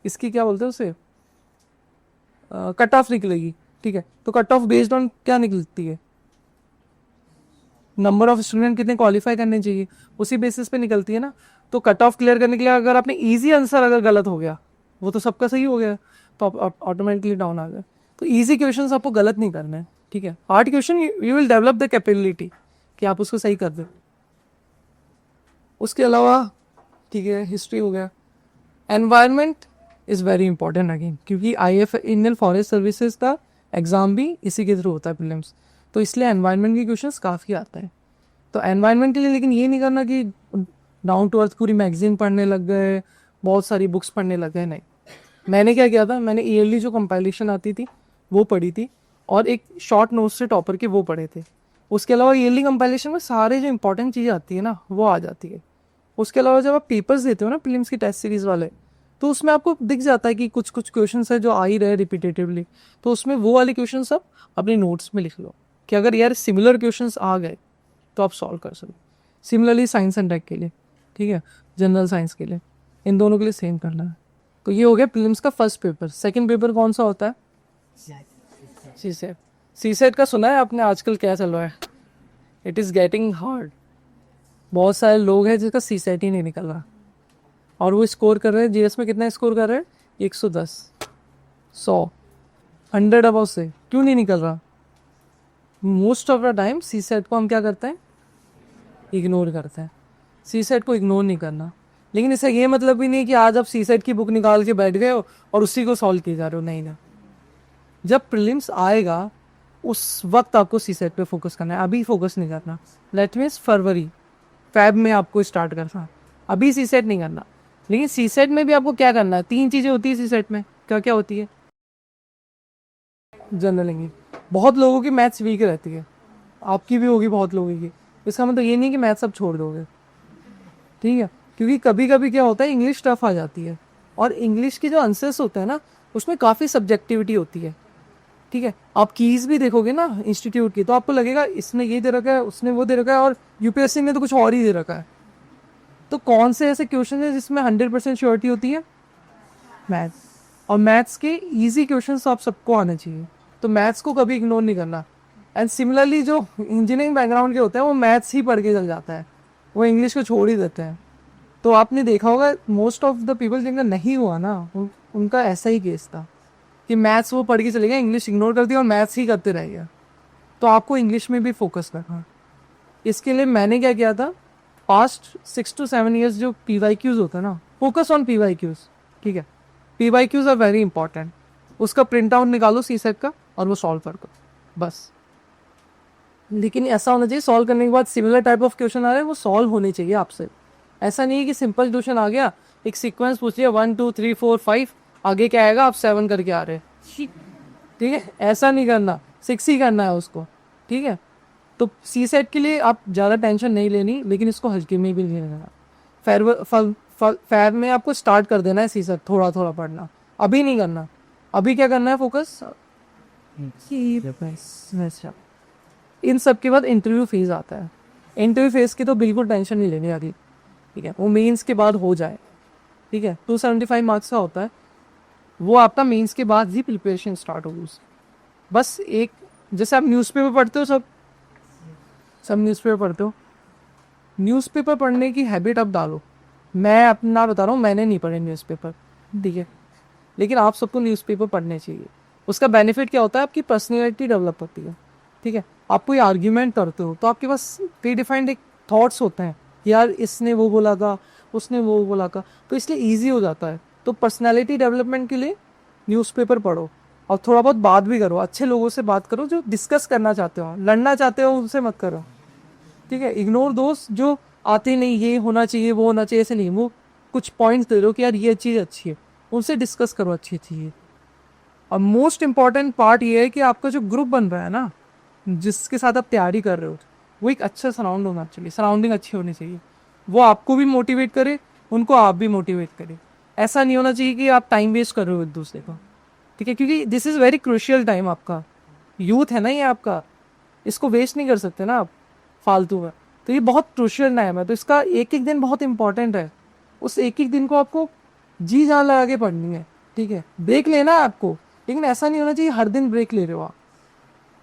इसकी क्या बोलते हैं उसे, कट ऑफ निकलेगी, ठीक है। तो कट ऑफ बेस्ड ऑन क्या निकलती है, नंबर ऑफ स्टूडेंट कितने क्वालिफाई करने चाहिए, उसी बेसिस पे निकलती है ना। तो कट ऑफ क्लियर करने के लिए अगर आपने इजी आंसर अगर गलत हो गया, वो तो सबका सही हो गया, तो आप ऑटोमेटिकली डाउन आ गए। तो इजी क्वेश्चंस आपको गलत नहीं करना है, ठीक है। Hard question you will develop the capability कि आप उसको सही कर दें। उसके अलावा, ठीक है, हिस्ट्री हो गया। Environment is very important again, क्योंकि IF इंडियन फॉरेस्ट सर्विसेज का एग्ज़ाम भी इसी के थ्रू होता है, प्रीलिम्स। तो इसलिए एनवायरनमेंट के क्वेश्चंस काफ़ी आते हैं। तो एनवायरनमेंट के लिए लेकिन ये नहीं करना कि डाउन टू अर्थ पूरी मैगजीन पढ़ने लग गए, बहुत सारी बुक्स पढ़ने लग गए, नहीं। मैंने क्या किया था, मैंने ईयरली जो कंपाइलेशन आती थी वो पढ़ी थी, और एक शॉर्ट नोट्स से टॉपर के वो पढ़े थे। उसके अलावा ईयरली कंपाइलेशन में सारे जो इंपॉर्टेंट चीज़ें आती है ना, वो आ जाती है। उसके अलावा जब आप पेपर्स देते हो ना, प्रीलिम्स की टेस्ट सीरीज वाले, तो उसमें आपको दिख जाता है कि कुछ कुछ क्वेश्चंस है जो आ ही रहे रिपीटेटिवली। तो उसमें वो वाले क्वेश्चंस आप अपने नोट्स में लिख लो, कि अगर यार सिमिलर क्वेश्चंस आ गए तो आप सॉल्व कर सकते। सिमिलरली साइंस एंड टेक के लिए, ठीक है, जनरल साइंस के लिए, इन दोनों के लिए सेम करना है। तो ये हो गया प्रीलिम्स का फर्स्ट पेपर। सेकंड पेपर कौन सा होता है, सीसेट। सीसेट का सुना है आपने आजकल क्या चल रहा है, इट इज़ गेटिंग हार्ड। बहुत सारे लोग हैं जिसका सीसेट ही नहीं निकल रहा, और वो स्कोर कर रहे हैं जीएस में, कितना स्कोर कर रहे हैं, 110, 100, 100 अबाउ से। क्यों नहीं निकल रहा? Most of the time CSAT को हम क्या करते हैं, इग्नोर करते हैं। सीसेट को इग्नोर नहीं करना, लेकिन इससे ये मतलब भी नहीं कि आज आप सीसेट की बुक निकाल के बैठ गए हो और उसी को सॉल्व किए जा रहे हो, नहीं ना। जब प्रीलिम्स आएगा उस वक्त आपको सीसेट पे फोकस करना है, अभी फोकस नहीं करना। लेट मीन्स फरवरी फैब में आपको स्टार्ट करना, अभी सीसेट नहीं करना। लेकिन सीसेट में भी आपको क्या करना है, 3 चीज़ें होती है सीसेट में। क्या क्या होती है, जनरल इंग्लिश। बहुत लोगों की मैथ्स वीक रहती है, आपकी भी होगी बहुत लोगों की। इसका मतलब ये नहीं कि मैथ्स आप छोड़ दोगे, ठीक है। क्योंकि कभी कभी क्या होता है, इंग्लिश टफ आ जाती है, और इंग्लिश के जो आंसर्स होते हैं ना, उसमें काफ़ी सब्जेक्टिविटी होती है, ठीक है। आप कीज़ भी देखोगे ना इंस्टीट्यूट की, तो आपको लगेगा इसने ये दे रखा है, उसने वो दे रखा है, और यूपीएससी ने तो कुछ और ही दे रखा है। तो कौन से ऐसे क्वेश्चन है जिसमें 100% श्योरिटी होती है, मैथ्स। और मैथ्स के इजी क्वेश्चन आप सबको आने चाहिए, तो मैथ्स को कभी इग्नोर नहीं करना। एंड सिमिलरली जो इंजीनियरिंग बैकग्राउंड के होते हैं वो मैथ्स ही पढ़ के चल जाता है, वो इंग्लिश को छोड़ ही देते हैं। तो आपने देखा होगा मोस्ट ऑफ द पीपल जिनका नहीं हुआ ना, उनका ऐसा ही केस था कि मैथ्स वो पढ़ के चले गए, इंग्लिश इग्नोर कर दिया और मैथ्स ही करते रह गया। तो आपको इंग्लिश में भी फोकस करना। इसके लिए मैंने क्या किया था, पास्ट 6 to 7 ईयर्स जो PYQs होता है ना, फोकस ऑन PYQs, ठीक है। PYQs are very important. उसका प्रिंट आउट निकालो सीसेट का और वो सॉल्व कर दो, बस। लेकिन ऐसा होना चाहिए, सॉल्व करने के बाद सिमिलर टाइप ऑफ क्वेश्चन आ रहे हैं, वो सॉल्व होने चाहिए आपसे। ऐसा नहीं है कि सिंपल क्वेश्चन आ गया, एक सीक्वेंस पूछ लिया 1 2 3 4 5, आगे क्या आएगा, आप 7 करके आ रहे हैं, ठीक है। ऐसा नहीं करना, 6 ही करना है उसको, ठीक है। तो सीसेट के लिए आप ज़्यादा टेंशन नहीं लेनी, लेकिन इसको हल्के में भी नहीं लेना। फैब में आपको स्टार्ट कर देना है सीसेट, थोड़ा थोड़ा पढ़ना, अभी नहीं करना। अभी क्या करना है, फोकस। इन सब के बाद इंटरव्यू फेज आता है। इंटरव्यू फेज की तो बिल्कुल टेंशन नहीं लेनी अभी, ठीक है, वो मेंस के बाद हो जाए। ठीक है, 275 मार्क्स का होता है, वो आपका मेंस के बाद ही प्रिपरेशन स्टार्ट होगी उसकी। बस एक, जैसे आप न्यूज़पेपर पढ़ते हो, सब न्यूज़पेपर पढ़ते हो, न्यूज़पेपर पढ़ने की हैबिट अब डालो। मैं अपना बता रहा हूँ, मैंने नहीं पढ़े न्यूज़पेपर, ठीक है, लेकिन आप सबको न्यूज़पेपर पढ़ने चाहिए। उसका बेनिफिट क्या होता है, आपकी पर्सनैलिटी डेवलप होती है, ठीक है। आप कोई आर्ग्यूमेंट करते हो तो आपके पास प्री डिफाइंड एक थॉट्स होते हैं, यार इसने वो बोला था, उसने वो बोला था, तो इसलिए ईजी हो जाता है। तो पर्सनैलिटी डेवलपमेंट के लिए न्यूज़पेपर पढ़ो, और थोड़ा बहुत बात भी करो, अच्छे लोगों से बात करो, जो डिस्कस करना चाहते हो, लड़ना चाहते हो उनसे मत करो, ठीक है। इग्नोर दोस्त जो आते नहीं, ये होना चाहिए, वो होना चाहिए, ऐसे नहीं, वो कुछ पॉइंट्स दे दो कि यार ये चीज़ अच्छी है, उनसे डिस्कस करो अच्छी चीज़। और मोस्ट इम्पॉर्टेंट पार्ट ये है कि आपका जो ग्रुप बन रहा है ना, जिसके साथ आप तैयारी कर रहे हो, वो एक अच्छा सराउंड होना चाहिए, सराउंडिंग अच्छी होनी चाहिए, वो आपको भी मोटिवेट करे, उनको आप भी मोटिवेट करे। ऐसा नहीं होना चाहिए कि आप टाइम वेस्ट कर रहे हो एक दूसरे को, ठीक है, क्योंकि this is very crucial time, आपका यूथ है ना ये आपका, इसको वेस्ट नहीं कर सकते ना आप फालतू में। तो ये बहुत क्रूशियल टाइम है, तो इसका एक एक दिन बहुत इंपॉर्टेंट है। उस एक एक दिन को आपको जी जान लगा के पढ़नी है, ठीक है। ब्रेक लेना है आपको, लेकिन ऐसा नहीं होना चाहिए हर दिन ब्रेक ले रहे हो आप,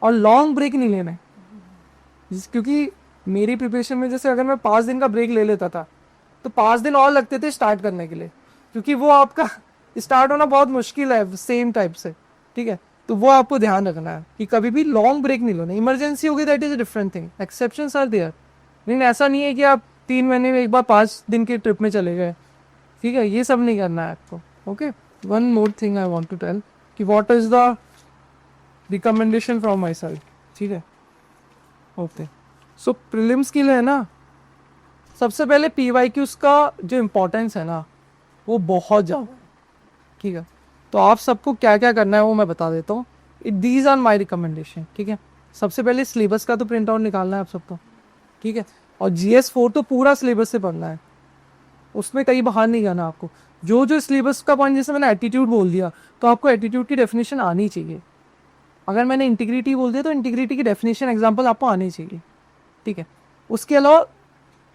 और लॉन्ग ब्रेक नहीं लेना है। क्योंकि मेरी प्रिपरेशन में जैसे अगर मैं 5 दिन का ब्रेक ले लेता था, तो 5 दिन और लगते थे स्टार्ट करने के लिए, क्योंकि वो आपका स्टार्ट होना बहुत मुश्किल है सेम टाइप से, ठीक है। तो वो आपको ध्यान रखना है कि कभी भी लॉन्ग ब्रेक नहीं लेना। इमरजेंसी होगी that is a different thing, exceptions are there, लेकिन ऐसा नहीं है कि आप 3 महीने में एक बार 5 दिन के ट्रिप में चले गए, ठीक है, ये सब नहीं करना है आपको। Okay, one more thing I want to tell कि what is the recommendation from my side, ठीक है। ओके, सो प्रीलिम्स के लिए है ना, सबसे पहले PYQs का जो इम्पोर्टेंस है ना, वो बहुत ज़्यादा, ठीक है। तो आप सबको क्या क्या करना है वो मैं बता देता हूँ, दीज आर माई रिकमेंडेशन, ठीक है। सबसे पहले सिलेबस का तो प्रिंट आउट निकालना है आप सबको, ठीक है, और GS4 तो पूरा सिलेबस से पढ़ना है, उसमें कहीं बाहर नहीं जाना आपको। जो जो सिलेबस का पॉइंट, जैसे मैंने एटीट्यूड बोल दिया, तो आपको एटीट्यूड की डेफिनेशन आनी चाहिए। अगर मैंने इंटीग्रिटी बोल दिया, तो इंटीग्रिटी की डेफिनेशन एग्जाम्पल आपको आनी चाहिए, ठीक है। उसके अलावा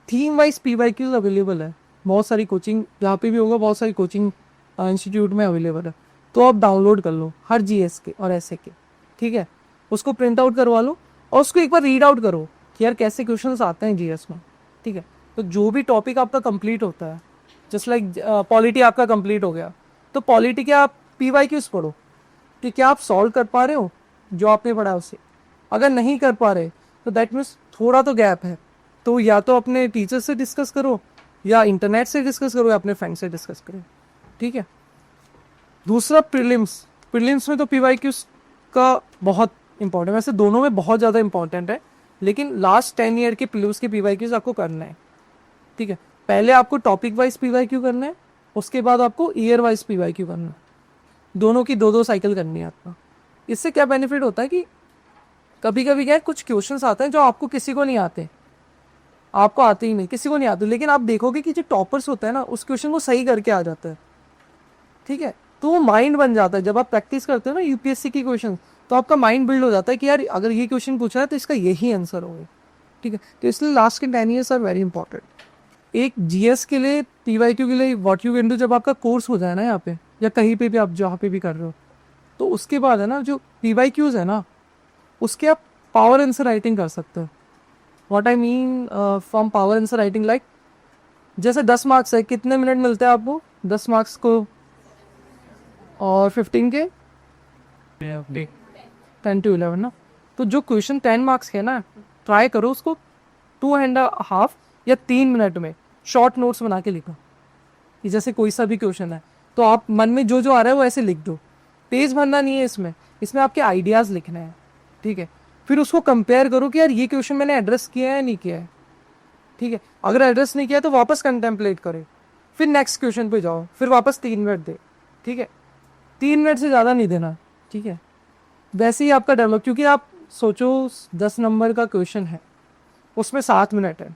थीम वाइज PYQs अवेलेबल है, बहुत सारी कोचिंग, जहाँ पे भी होगा बहुत सारी कोचिंग इंस्टीट्यूट में अवेलेबल है, तो आप डाउनलोड कर लो हर GS के और ऐसे के, ठीक है। उसको प्रिंट आउट करवा लो, और उसको एक बार रीड आउट करो कि यार कैसे क्वेश्चंस आते हैं GS में, ठीक है। तो जो भी टॉपिक आपका कंप्लीट होता है, जस्ट लाइक पॉलिटी आपका कंप्लीट हो गया, तो पॉलिटी के आप PYQs पढ़ो कि क्या आप सॉल्व कर पा रहे हो जो आपने पढ़ा उससे। अगर नहीं कर पा रहे तो दैट मीन्स थोड़ा तो गैप है, तो या तो अपने टीचर से डिस्कस करो, या इंटरनेट से डिस्कस करो, या अपने फ्रेंड से डिस्कस करो, ठीक है। दूसरा प्रीलिम्स में तो PYQs का बहुत इंपॉर्टेंट, वैसे दोनों में बहुत ज़्यादा इंपॉर्टेंट है, लेकिन लास्ट 10 ईयर के प्रीलिम्स के PYQs आपको करना है, ठीक है। पहले आपको टॉपिक वाइज PYQ करना है, उसके बाद आपको ईयर वाइज PYQ करना है, दोनों की 2-2 साइकिल करनी है आपका। इससे क्या बेनिफिट होता है कि कभी कभी क्या है, कुछ क्वेश्चंस आते हैं जो आपको किसी को नहीं आते, आपको आते ही नहीं, किसी को नहीं आते, लेकिन आप देखोगे कि जो टॉपर्स होता है ना, उस क्वेश्चन को सही करके आ जाता है, ठीक है। तो वो माइंड बन जाता है, जब आप प्रैक्टिस करते हो ना UPSC की क्वेश्चन, तो आपका माइंड बिल्ड हो जाता है कि यार अगर ये क्वेश्चन पूछा है तो इसका यही आंसर होगा, ठीक है। तो इसलिए लास्ट के 10 ईयर्स आर वेरी इंपॉर्टेंट। एक GS के लिए, PYQ के लिए व्हाट यू कैन डू, जब आपका कोर्स हो जाए ना यहाँ पे या कहीं पे भी आप जहाँ पे भी कर रहे हो, तो उसके बाद है ना जो PYQs है ना, उसके आप पावर आंसर राइटिंग कर सकते हो। What I mean from power answer writing, like जैसे 10 मार्क्स है, कितने मिनट मिलते हैं आपको 10 मार्क्स को, और 15 के 10 to 11 ना। तो जो क्वेश्चन 10 मार्क्स के ना, ट्राई करो उसको 2.5 या 3 मिनट में शॉर्ट नोट्स बना के लिखो, कि जैसे कोई सा भी क्वेश्चन है तो आप मन में जो जो आ रहा है वो ऐसे लिख दो, पेज भरना नहीं है इसमें, इसमें आपके आइडियाज़ लिखने हैं, ठीक है। फिर उसको कंपेयर करो कि यार ये क्वेश्चन मैंने एड्रेस किया है नहीं किया है, ठीक है। अगर एड्रेस नहीं किया तो वापस कंटेम्पलेट करें, फिर नेक्स्ट क्वेश्चन पे जाओ, फिर वापस 3 मिनट दे, ठीक है। 3 मिनट से ज़्यादा नहीं देना, ठीक है। वैसे ही आपका डेवलप, क्योंकि आप सोचो 10 नंबर का क्वेश्चन है, उसमें 7 मिनट है,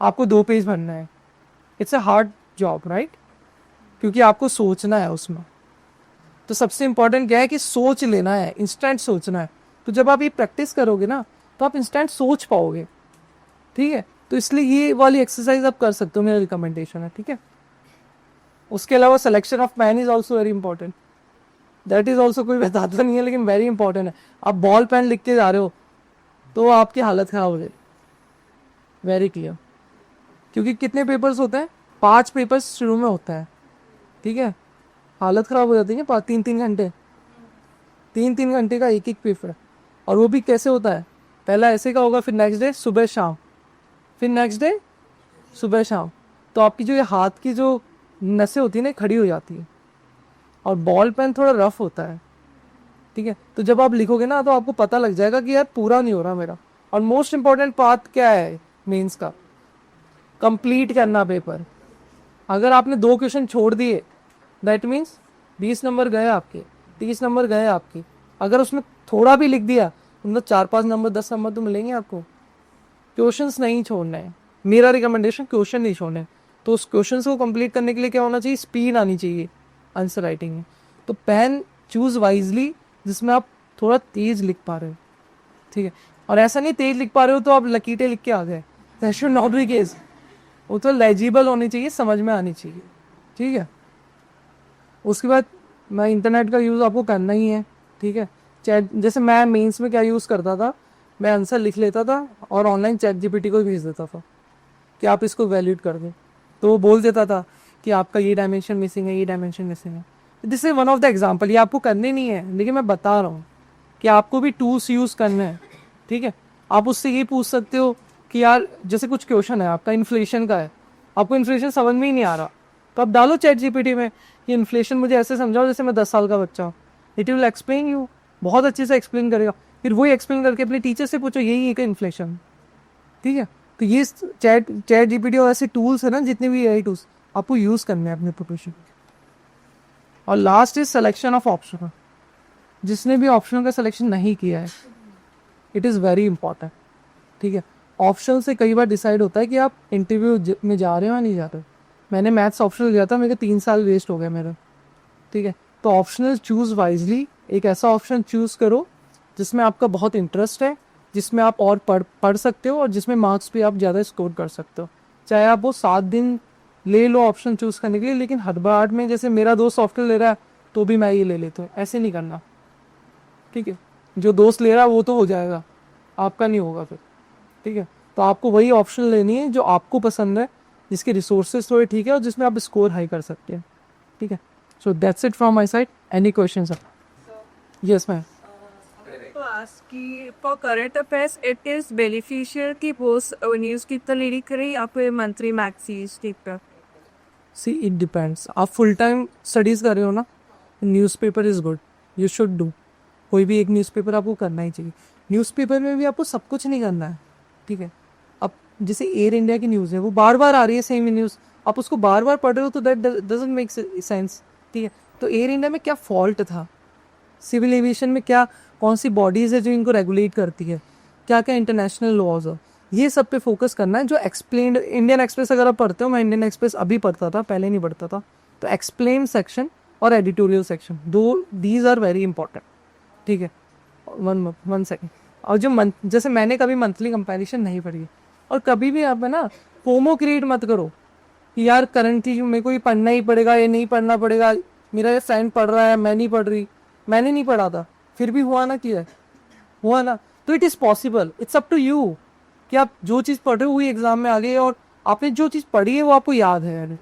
आपको 2 पेज भरना है, it's a hard job right, क्योंकि आपको सोचना है उसमें। तो सबसे इंपॉर्टेंट क्या है कि सोच लेना है, इंस्टेंट सोचना है। तो जब आप ये प्रैक्टिस करोगे ना, तो आप इंस्टेंट सोच पाओगे, ठीक है। तो इसलिए ये वाली एक्सरसाइज आप कर सकते हो, मेरा रिकमेंडेशन है, ठीक है। उसके अलावा selection of pen is also very important, that is also कोई बताता नहीं है लेकिन वेरी इंपॉर्टेंट है। आप बॉल पेन लिख के जा रहे हो तो आपकी हालत खराब हो जाएगी, वेरी क्लियर। क्योंकि कितने पेपर्स होते हैं, 5 पेपर्स शुरू में होता है, ठीक है, हालत ख़राब हो जाती है। 3-3 घंटे, 3-3 घंटे का एक पेपर है। और वो भी कैसे होता है, पहला ऐसे का होगा, फिर नेक्स्ट डे सुबह शाम, फिर नेक्स्ट डे सुबह शाम। तो आपकी जो ये हाथ की जो नसें होती है ना, खड़ी हो जाती है। और बॉल पेन थोड़ा रफ होता है, ठीक है। तो जब आप लिखोगे ना तो आपको पता लग जाएगा कि यार पूरा नहीं हो रहा मेरा। और मोस्ट इंपॉर्टेंट पार्ट क्या है मेंस का, कंप्लीट करना पेपर। अगर आपने 2 क्वेश्चन छोड़ दिए, दैट मीन्स 20 नंबर गए आपके, 30 नंबर गए आपके। अगर उसमें थोड़ा भी लिख दिया, मतलब 4-5 नंबर 10 नंबर तो मिलेंगे आपको। क्वेश्चंस नहीं छोड़ने हैं, मेरा रिकमेंडेशन, क्वेश्चन नहीं छोड़ने हैं। तो उस क्वेश्चन को कंप्लीट करने के लिए क्या होना चाहिए, स्पीड आनी चाहिए आंसर राइटिंग में। तो पेन चूज वाइजली जिसमें आप थोड़ा तेज लिख पा रहे हो, ठीक है। और ऐसा नहीं तेज लिख पा रहे हो तो आप लकीटे लिख के आ गए, that should not be case. वो तो लेजिबल होनी चाहिए, समझ में आनी चाहिए, ठीक है। उसके बाद मैं इंटरनेट का यूज़ आपको करना ही है, ठीक है। चैट, जैसे मैं मेंस में क्या यूज़ करता था, मैं आंसर लिख लेता था और ऑनलाइन चैट जीपीटी को भेज देता था कि आप इसको वैल्यूट कर दें। तो वो बोल देता था कि आपका ये डायमेंशन मिसिंग है, ये डायमेंशन मिसिंग है। This is one of the example. ये आपको करने नहीं है लेकिन मैं बता रहा हूँ कि आपको भी टूल्स यूज़ करना है, ठीक है। आप उससे ये पूछ सकते हो कि यार जैसे कुछ क्वेश्चन है आपका इन्फ्लेशन का है, आपको इन्फ्लेशन समझ में ही नहीं आ रहा, तो आप डालो चैट जीपीटी में कि इन्फ्लेशन मुझे ऐसे समझाओ जैसे मैं 10 साल का बच्चा हूँ। इट विल एक्सप्लेन यू, बहुत अच्छे से एक्सप्लेन करेगा। फिर वही एक्सप्लेन करके अपने टीचर से पूछो यही है कि इन्फ्लेशन, ठीक है। तो ये चैट जीपीटी और ऐसे टूल्स है ना, जितने भी एआई टूल्स आपको यूज़ करने हैं अपने प्रोफेशन। और last is selection of option. जिसने भी ऑप्शनल का सिलेक्शन नहीं किया है, इट इज़ वेरी इंपॉर्टेंट, ठीक है। ऑप्शन से कई बार डिसाइड होता है कि आप इंटरव्यू में जा रहे हो या नहीं जा रहे हो। मैंने मैथ्स ऑप्शनल लिया था, मेरे 3 साल वेस्ट हो गए मेरे, ठीक है। तो ऑप्शनल चूज़ वाइजली, एक ऐसा ऑप्शन चूज़ करो जिसमें आपका बहुत इंटरेस्ट है, जिसमें आप और पढ़ सकते हो और जिसमें मार्क्स भी आप ज़्यादा स्कोर कर सकते हो। चाहे आप वो 7 दिन ले लो ऑप्शन चूज़ करने के लिए, लेकिन हर बार में जैसे मेरा दोस्त सॉफ्टवेयर ले रहा है तो भी मैं ये ले लेता हूँ, ऐसे नहीं करना, ठीक है। जो दोस्त ले रहा है वो तो हो जाएगा, आपका नहीं होगा फिर, ठीक है। तो आपको वही ऑप्शन लेनी है जो आपको पसंद है, जिसके रिसोर्सेज थोड़े ठीक है और जिसमें आप स्कोर हाई कर सकते हैं, ठीक है। So that's it from my side. Any question sir? Yes ma'am. तो ask कि for current affairs it is beneficial कि पोस्ट न्यूज़ कितना रीड करें या फिर मंथली मैक्सीज टाइप का? See it depends. आप फुल टाइम स्टडीज़ कर रहे हो ना, newspaper is good, you should do. कोई भी एक न्यूज़पेपर आपको करना ही चाहिए। न्यूज़पेपर में भी आपको सब कुछ नहीं करना है, ठीक है। अब जैसे एयर इंडिया की न्यूज़ है, वो बार बार आ रही है सेम न्यूज़, आप उसको बार बार पढ़ रहे हो तो दैट डजंट मेक सेंस, ठीक है। तो एयर इंडिया में क्या फॉल्ट था, सिविल एविएशन में क्या, कौन सी बॉडीज़ है जो इनको रेगुलेट करती है, क्या क्या इंटरनेशनल लॉज है, ये सब पे फोकस करना है। जो एक्सप्लेन्ड, इंडियन एक्सप्रेस अगर आप पढ़ते हो, मैं इंडियन एक्सप्रेस अभी पढ़ता था, पहले नहीं पढ़ता था, तो एक्सप्लेन सेक्शन और editorial section, these are very important, ठीक है। One second. और जो जैसे मैंने कभी मंथली कंपैरिजन नहीं पढ़ी है, और कभी भी आप है ना फोमो क्रिएट मत करो कि यार करंटली मेरे को ये पढ़ना ही पड़ेगा, ये नहीं पढ़ना पड़ेगा, मेरा ये फ्रेंड पढ़ रहा है मैं नहीं पढ़ रही। मैंने नहीं पढ़ा था फिर भी हुआ ना, किया हुआ ना। तो it is possible, it's up to you कि आप जो चीज़ पढ़ रहे हो वही एग्जाम में आ गई और आपने जो चीज़ पढ़ी है वो आपको याद है। यार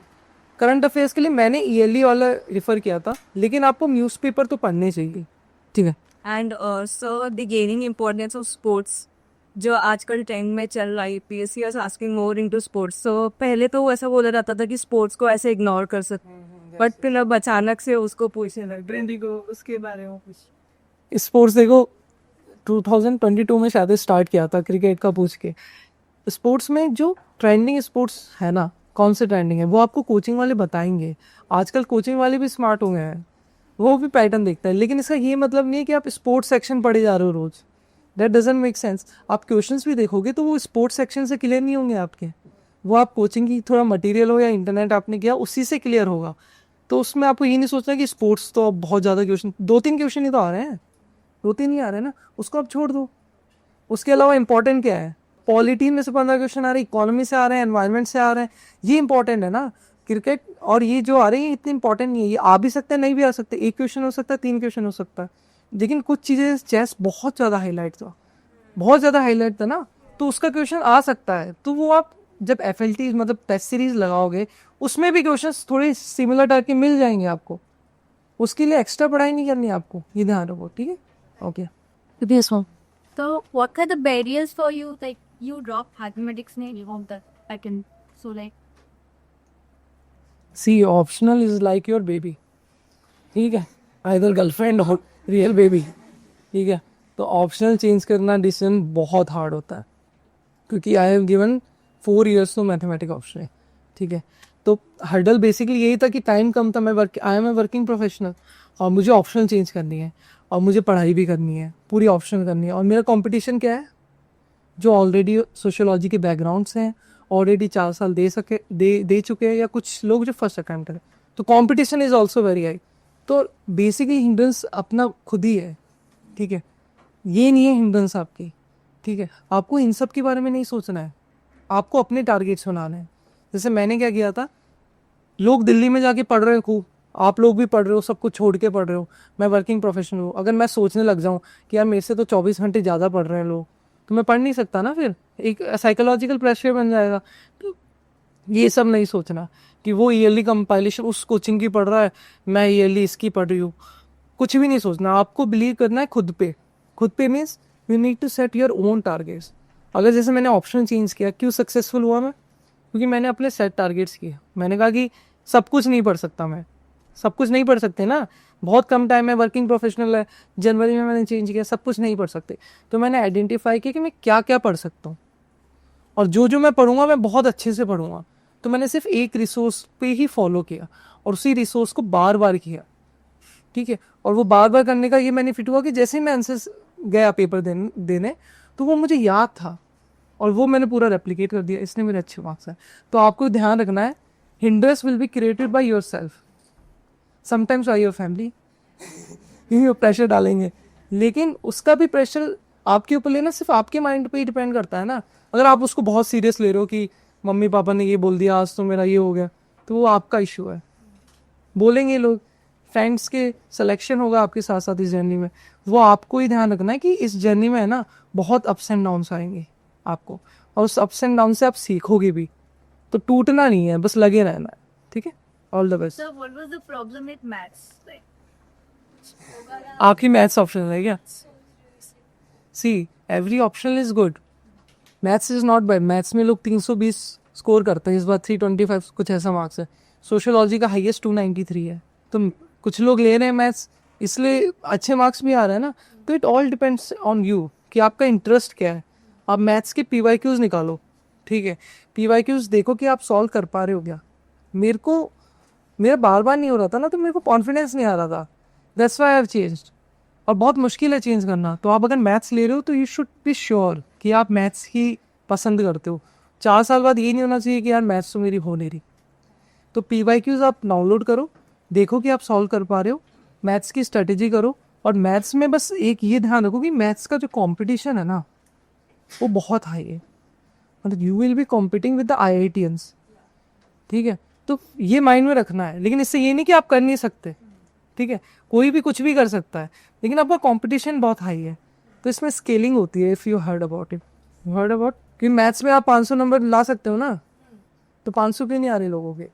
करंट अफेयर्स के लिए मैंने ईयरली वाला रिफ़र किया था, लेकिन आपको न्यूज़पेपर तो पढ़ने चाहिए, ठीक है। And sir the gaining importance of sports जो आजकल टाइम में चल रहा है, PSC is asking more into sports. तो पहले तो ऐसा बोला जाता था कि स्पोर्ट्स को ऐसे इग्नोर कर सकते, बट फिर अब अचानक से उसको पूछने लग ट्रेंडी को उसके बारे में कुछ। स्पोर्ट्स देखो 2022 में शायद स्टार्ट किया था क्रिकेट का पूछ के। स्पोर्ट्स में जो ट्रेंडिंग स्पोर्ट्स है ना, कौन से ट्रेंडिंग है वो आपको कोचिंग वाले बताएंगे। आजकल कोचिंग वाले भी स्मार्ट हो गए हैं, वो भी पैटर्न देखता है। लेकिन इसका ये मतलब नहीं है कि आप स्पोर्ट्स सेक्शन पढ़े जा रहे हो रोज, दैट डजंट मेक सेंस। आप क्वेश्चंस भी देखोगे तो वो स्पोर्ट्स सेक्शन से क्लियर नहीं होंगे आपके, वो आप कोचिंग की थोड़ा मटेरियल हो या इंटरनेट आपने किया उसी से क्लियर होगा। तो उसमें आपको ये नहीं सोचना कि स्पोर्ट्स तो अब बहुत ज़्यादा क्वेश्चन, 2-3 क्वेश्चन ही तो आ रहे हैं, 2-3 ही आ रहे हैं ना, उसको आप छोड़ दो। उसके अलावा इंपॉर्टेंट क्या है, पॉलिटी में से 15 क्वेश्चन आ रहे हैं, इकोनॉमी से आ रहे हैं, एनवायरनमेंट से आ रहे हैं, ये इंपॉर्टेंट है ना। क्रिकेट और ये जो आ रही है इतनी इंपॉर्टेंट नहीं है, ये आ भी सकता है नहीं भी आ सकते, एक क्वेश्चन हो सकता है 3 क्वेश्चन हो सकता है, लेकिन कुछ चीज़ें चेस बहुत ज़्यादा हाईलाइट था, बहुत ज़्यादा हाईलाइट था ना, तो उसका क्वेश्चन आ सकता है, तो वो आप जब FLT मतलब टेस्ट सीरीज लगाओगे उसमें भी क्वेश्चंस थोड़े सिमिलर टाइप के मिल जाएंगे आपको, उसके लिए एक्स्ट्रा पढ़ाई नहीं करनी आपको, ये ध्यान रखो, ठीक है? Okay Yes, ma'am. So, what are the barriers for you? Like, you dropped mathematics, and you want that I can. So, like, see optional is like your baby, ठीक है, आइदर गर्लफ्रेंड और रियल बेबी, ठीक है, तो optional change करना decision बहुत hard होता है, क्योंकि I have given 4 years to mathematics option, ठीक है, तो हर्डल बेसिकली यही था कि टाइम कम था, I am a working professional और मुझे ऑप्शनल चेंज करनी है और मुझे पढ़ाई भी करनी है, पूरी ऑप्शनल करनी है, और मेरा कंपटीशन क्या है, जो ऑलरेडी सोशियोलॉजी के बैकग्राउंड्स हैं, ऑलरेडी 4 साल दे चुके हैं, या कुछ लोग जो फर्स्ट अटैम्प्ट है, तो competition is also very high, तो बेसिकली हिंड्रेंस अपना खुद ही है, ठीक है, ये नहीं है हिंड्रेंस आपकी, ठीक है, आपको इन सब के बारे में नहीं सोचना है, आपको अपने टारगेट्स बनाने हैं। जैसे मैंने क्या किया था, लोग दिल्ली में जाके पढ़ रहे हो खूब, आप लोग भी पढ़ रहे हो, सब कुछ छोड़ के पढ़ रहे हो, मैं वर्किंग प्रोफेशनल हूँ, अगर मैं सोचने लग जाऊँ कि यार मेरे से तो 24 घंटे ज़्यादा पढ़ रहे हैं लोग, तो मैं पढ़ नहीं सकता ना, फिर एक साइकोलॉजिकल प्रेशर बन जाएगा। तो ये सब नहीं सोचना कि वो ईयरली कंपाइलेशन उस कोचिंग की पढ़ रहा है, मैं ईयरली इसकी पढ़ रही हूँ, कुछ भी नहीं सोचना, आपको बिलीव करना है खुद पे means you need to set your own targets. अगर जैसे मैंने ऑप्शन चेंज किया, क्यों सक्सेसफुल हुआ मैं, क्योंकि मैंने अपने सेट टारगेट्स किए, मैंने कहा कि सब कुछ नहीं पढ़ सकता मैं, सब कुछ नहीं पढ़ सकते ना, बहुत कम टाइम है, वर्किंग प्रोफेशनल है, जनवरी में मैंने चेंज किया, सब कुछ नहीं पढ़ सकते, तो मैंने आइडेंटिफाई किया कि मैं क्या क्या पढ़ सकता हूँ, और जो मैं पढ़ूंगा मैं बहुत अच्छे से पढ़ूंगा, तो मैंने सिर्फ एक रिसोर्स पे ही फॉलो किया और उसी रिसोर्स को बार बार किया, ठीक है, और वो बार बार करने का ये बेनिफिट हुआ कि जैसे ही मैं आंसर्स गया पेपर देने तो वो मुझे याद था और वो मैंने पूरा रेप्लिकेट कर दिया, इसलिए मेरे अच्छे मार्क्स हैं। तो आपको ध्यान रखना है, hindrance will be created by yourself, sometimes by your family, ये प्रेशर डालेंगे, लेकिन उसका भी प्रेशर आपके ऊपर लेना सिर्फ आपके माइंड पे ही डिपेंड करता है ना। अगर आप उसको बहुत सीरियस ले रहे हो कि मम्मी पापा ने ये बोल दिया आज तो मेरा ये हो गया, तो वो आपका इशू है, बोलेंगे लोग, फ्रेंड्स के सिलेक्शन होगा आपके साथ साथ इस जर्नी में, वो आपको ही ध्यान रखना है कि इस जर्नी में है ना बहुत अप्स एंड डाउन्स आएंगे आपको, और उस अप्स एंड डाउन से आप सीखोगे भी, तो टूटना नहीं है, बस लगे रहना है, ठीक है, all the best. so what was the problem with maths? Like, आपकी मैथ्स ऑप्शन है क्या? See every option is good, maths is not bad, maths में लोग 320 स्कोर करते हैं, इस बार 325 कुछ ऐसा मार्क्स है, सोशियोलॉजी का हाईएस्ट 293 है, तो कुछ लोग ले रहे हैं मैथ्स इसलिए अच्छे मार्क्स भी आ रहे हैं ना, तो it all depends on you कि आपका इंटरेस्ट क्या है। आप मैथ्स के PYQs निकालो, ठीक है, PYQs देखो कि आप सॉल्व कर पा रहे हो क्या। मेरा बार बार नहीं हो रहा था ना, तो मेरे को कॉन्फिडेंस नहीं आ रहा था, that's why I have changed, और बहुत मुश्किल है चेंज करना। तो आप अगर मैथ्स ले रहे हो तो यू शुड बी श्योर कि आप मैथ्स ही पसंद करते हो। 4 साल बाद ये नहीं होना चाहिए कि यार मैथ्स तो मेरी हो नहीं रही। तो PYQs आप डाउनलोड करो, देखो कि आप सॉल्व कर पा रहे हो, मैथ्स की स्ट्रेटेजी करो, और मैथ्स में बस एक ये ध्यान रखो कि मैथ्स का जो कंपटीशन है ना वो बहुत हाई है, मतलब you will be competing with the IITians, ठीक है, तो ये माइंड में रखना है। लेकिन इससे ये नहीं कि आप कर नहीं सकते, ठीक है, कोई भी कुछ भी कर सकता है, लेकिन आपका कंपटीशन बहुत हाई है, तो इसमें स्केलिंग होती है। If you heard about it, कि मैथ्स में आप 500 नंबर ला सकते हो ना, तो 500 क्यों नहीं आ रहे लोगों के,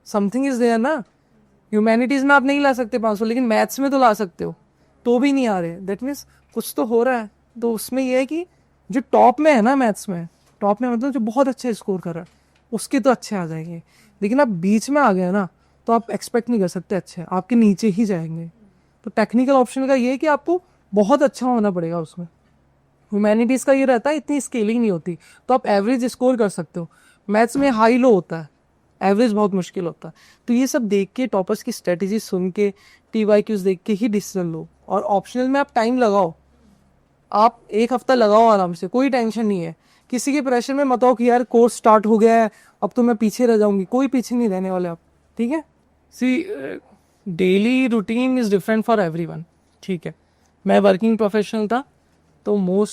समथिंग इज देयर ना। ह्यूमैनिटीज़ में आप नहीं ला सकते 500, लेकिन मैथ्स में तो ला सकते हो, तो भी नहीं आ रहे, दैट मीन्स कुछ तो हो रहा है। तो उसमें यह है कि जो टॉप में है ना, मैथ्स में टॉप में मतलब जो बहुत अच्छा स्कोर कर रहा है उसके तो अच्छे आ जाएंगे, लेकिन आप बीच में आ गए ना तो आप एक्सपेक्ट नहीं कर सकते अच्छे, आपके नीचे ही जाएंगे। तो टेक्निकल ऑप्शन का ये है कि आपको बहुत अच्छा होना पड़ेगा उसमें। ह्यूमैनिटीज़ का ये रहता है इतनी स्केलिंग नहीं होती, तो आप एवरेज स्कोर कर सकते हो। मैथ्स में हाई लो होता है, एवरेज बहुत मुश्किल होता है। तो ये सब देख के, टॉपर्स की स्ट्रेटेजी सुन के, PYQs देख के ही डिसीजन लो। और ऑप्शनल में आप टाइम लगाओ, आप 1 हफ्ता लगाओ आराम से, कोई टेंशन नहीं है। किसी के प्रेशर में मत आओ कि यार कोर्स स्टार्ट हो गया है अब तो मैं पीछे रह जाऊंगी, कोई पीछे नहीं रहने वाले आप, ठीक है। See daily routine is different for everyone, ठीक है। मैं वर्किंग प्रोफेशनल था तो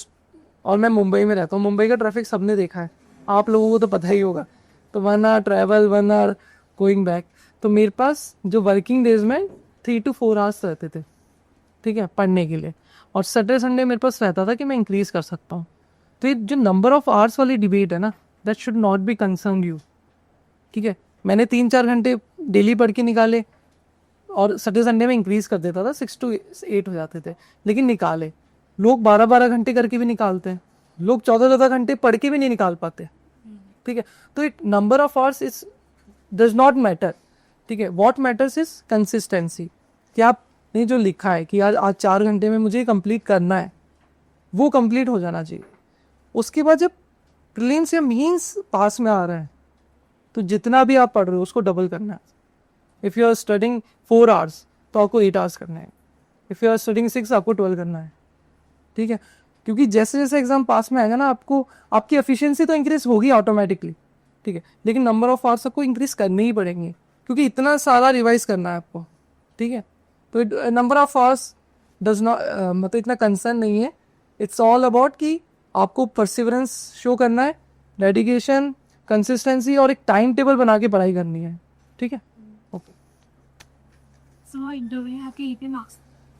और मैं मुंबई में रहता हूँ, मुंबई का ट्रैफिक सबने देखा है, आप लोगों को तो पता ही होगा। तो 1 hour travel, 1 hour going back. तो मेरे पास जो वर्किंग डेज में 3 to 4 आवर्स रहते थे, ठीक है, पढ़ने के लिए। और सैटरडे संडे मेरे पास रहता था कि मैं इंक्रीज कर सकता हूँ। तो ये जो नंबर ऑफ आवर्स वाली डिबेट है ना, that should not be concern you, ठीक है। मैंने 3-4 घंटे डेली पढ़ के निकाले और सैटरडे संडे में इंक्रीज कर देता था, 6 to 8 हो जाते थे, लेकिन निकाले। लोग 12-12 घंटे करके भी निकालते हैं, लोग 14-14 घंटे पढ़ के भी नहीं निकाल पाते, ठीक है। तो it number of hours is does not matter, ठीक है। व्हाट मैटर्स इज कंसिस्टेंसी, कि आपने जो लिखा है कि आज 4 घंटे में मुझे कंप्लीट करना है, वो कंप्लीट हो जाना चाहिए। उसके बाद जब प्रीलिम्स या मीन्स पास में आ रहा है, तो जितना भी आप पढ़ रहे हो उसको डबल करना है। If you are studying 4 hours तो आपको 8 आवर्स करना है। इफ़ यू आर स्टडिंग 6 आपको 12 करना है, ठीक है। क्योंकि जैसे जैसे एग्जाम पास में आएगा ना, आपको आपकी एफिशिएंसी तो इंक्रीज होगी ऑटोमेटिकली, ठीक है, लेकिन नंबर ऑफ आवर्स आपको इंक्रीज करने ही पड़ेंगे, क्योंकि इतना सारा रिवाइज करना है आपको, ठीक है। तो number of hours does not मतलब इतना कंसर्न नहीं है। इट्स ऑल अबाउट कि आपको परसिवरेंस शो करना है, डेडिकेशन, कंसिस्टेंसी, और एक टाइम टेबल बना के पढ़ाई करनी है, ठीक है। ओके। So interview आपके कितने मार्क्स?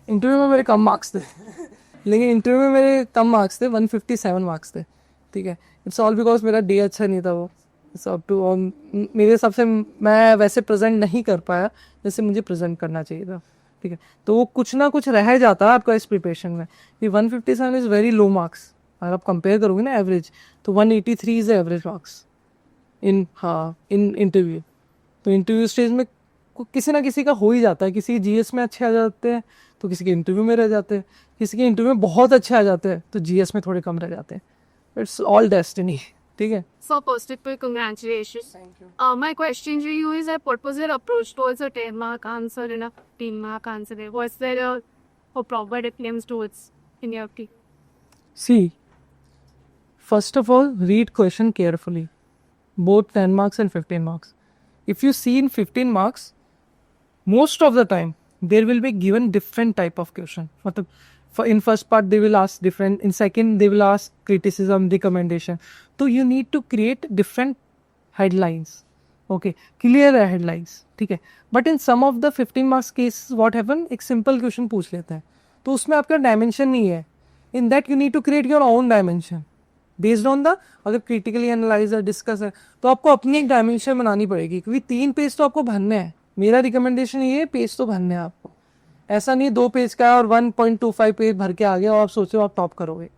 इंटरव्यू में मेरे कम मार्क्स थे लेकिन इंटरव्यू में मेरे कम मार्क्स थे, 157 मार्क्स थे, ठीक है। इट्स ऑल बिकॉज मेरा डे अच्छा नहीं था वो, इट्स अप टू, और मेरे हिसाब से मैं वैसे प्रेजेंट नहीं कर पाया जैसे मुझे प्रेजेंट करना चाहिए था, ठीक है। तो वो कुछ ना कुछ रह जाता है आपका इस प्रिपरेशन में। कि 157 इज़ वेरी लो मार्क्स, अगर आप कंपेयर करोगे ना एवरेज, तो 183 is average marks in interview. तो इंटरव्यू स्टेज में किसी ना किसी का हो ही जाता है। किसी के जीएस में अच्छे आ जाते हैं तो किसी के इंटरव्यू में रह जाते हैं, किसी के इंटरव्यू में बहुत अच्छे आ जाते हैं तो जीएस में थोड़े कम रह जाते हैं। इट्स ऑल डेस्टिनी, ठीक है। So first of all, congratulations. Thank you. My question to you is that what was your approach towards a 10-mark answer and a 10-mark answer? Was there a proper defense towards in your opinion? See, first of all, read question carefully, both 10 marks and 15 marks. If you see in 15 marks, most of the time there will be given different type of question. For in first part they will ask different, in second they will ask criticism, recommendation. So you need to create different headlines. Okay, clear headlines, ठीक है। But in some of the 15 marks cases what happen, एक simple question पूछ लेता है तो उसमें आपका dimension नहीं है। In that you need to create your own dimension based on the, अगर critically analyze or discuss है तो आपको अपनी एक डायमेंशन बनानी पड़ेगी, क्योंकि 3 पेज तो आपको भरने हैं। मेरा रिकमेंडेशन ये है, पेज तो भरने हैं आपको। ऐसा नहीं 2 पेज का है और 1.25 पेज भर के आ गया और आप सोचो आप टॉप करोगे।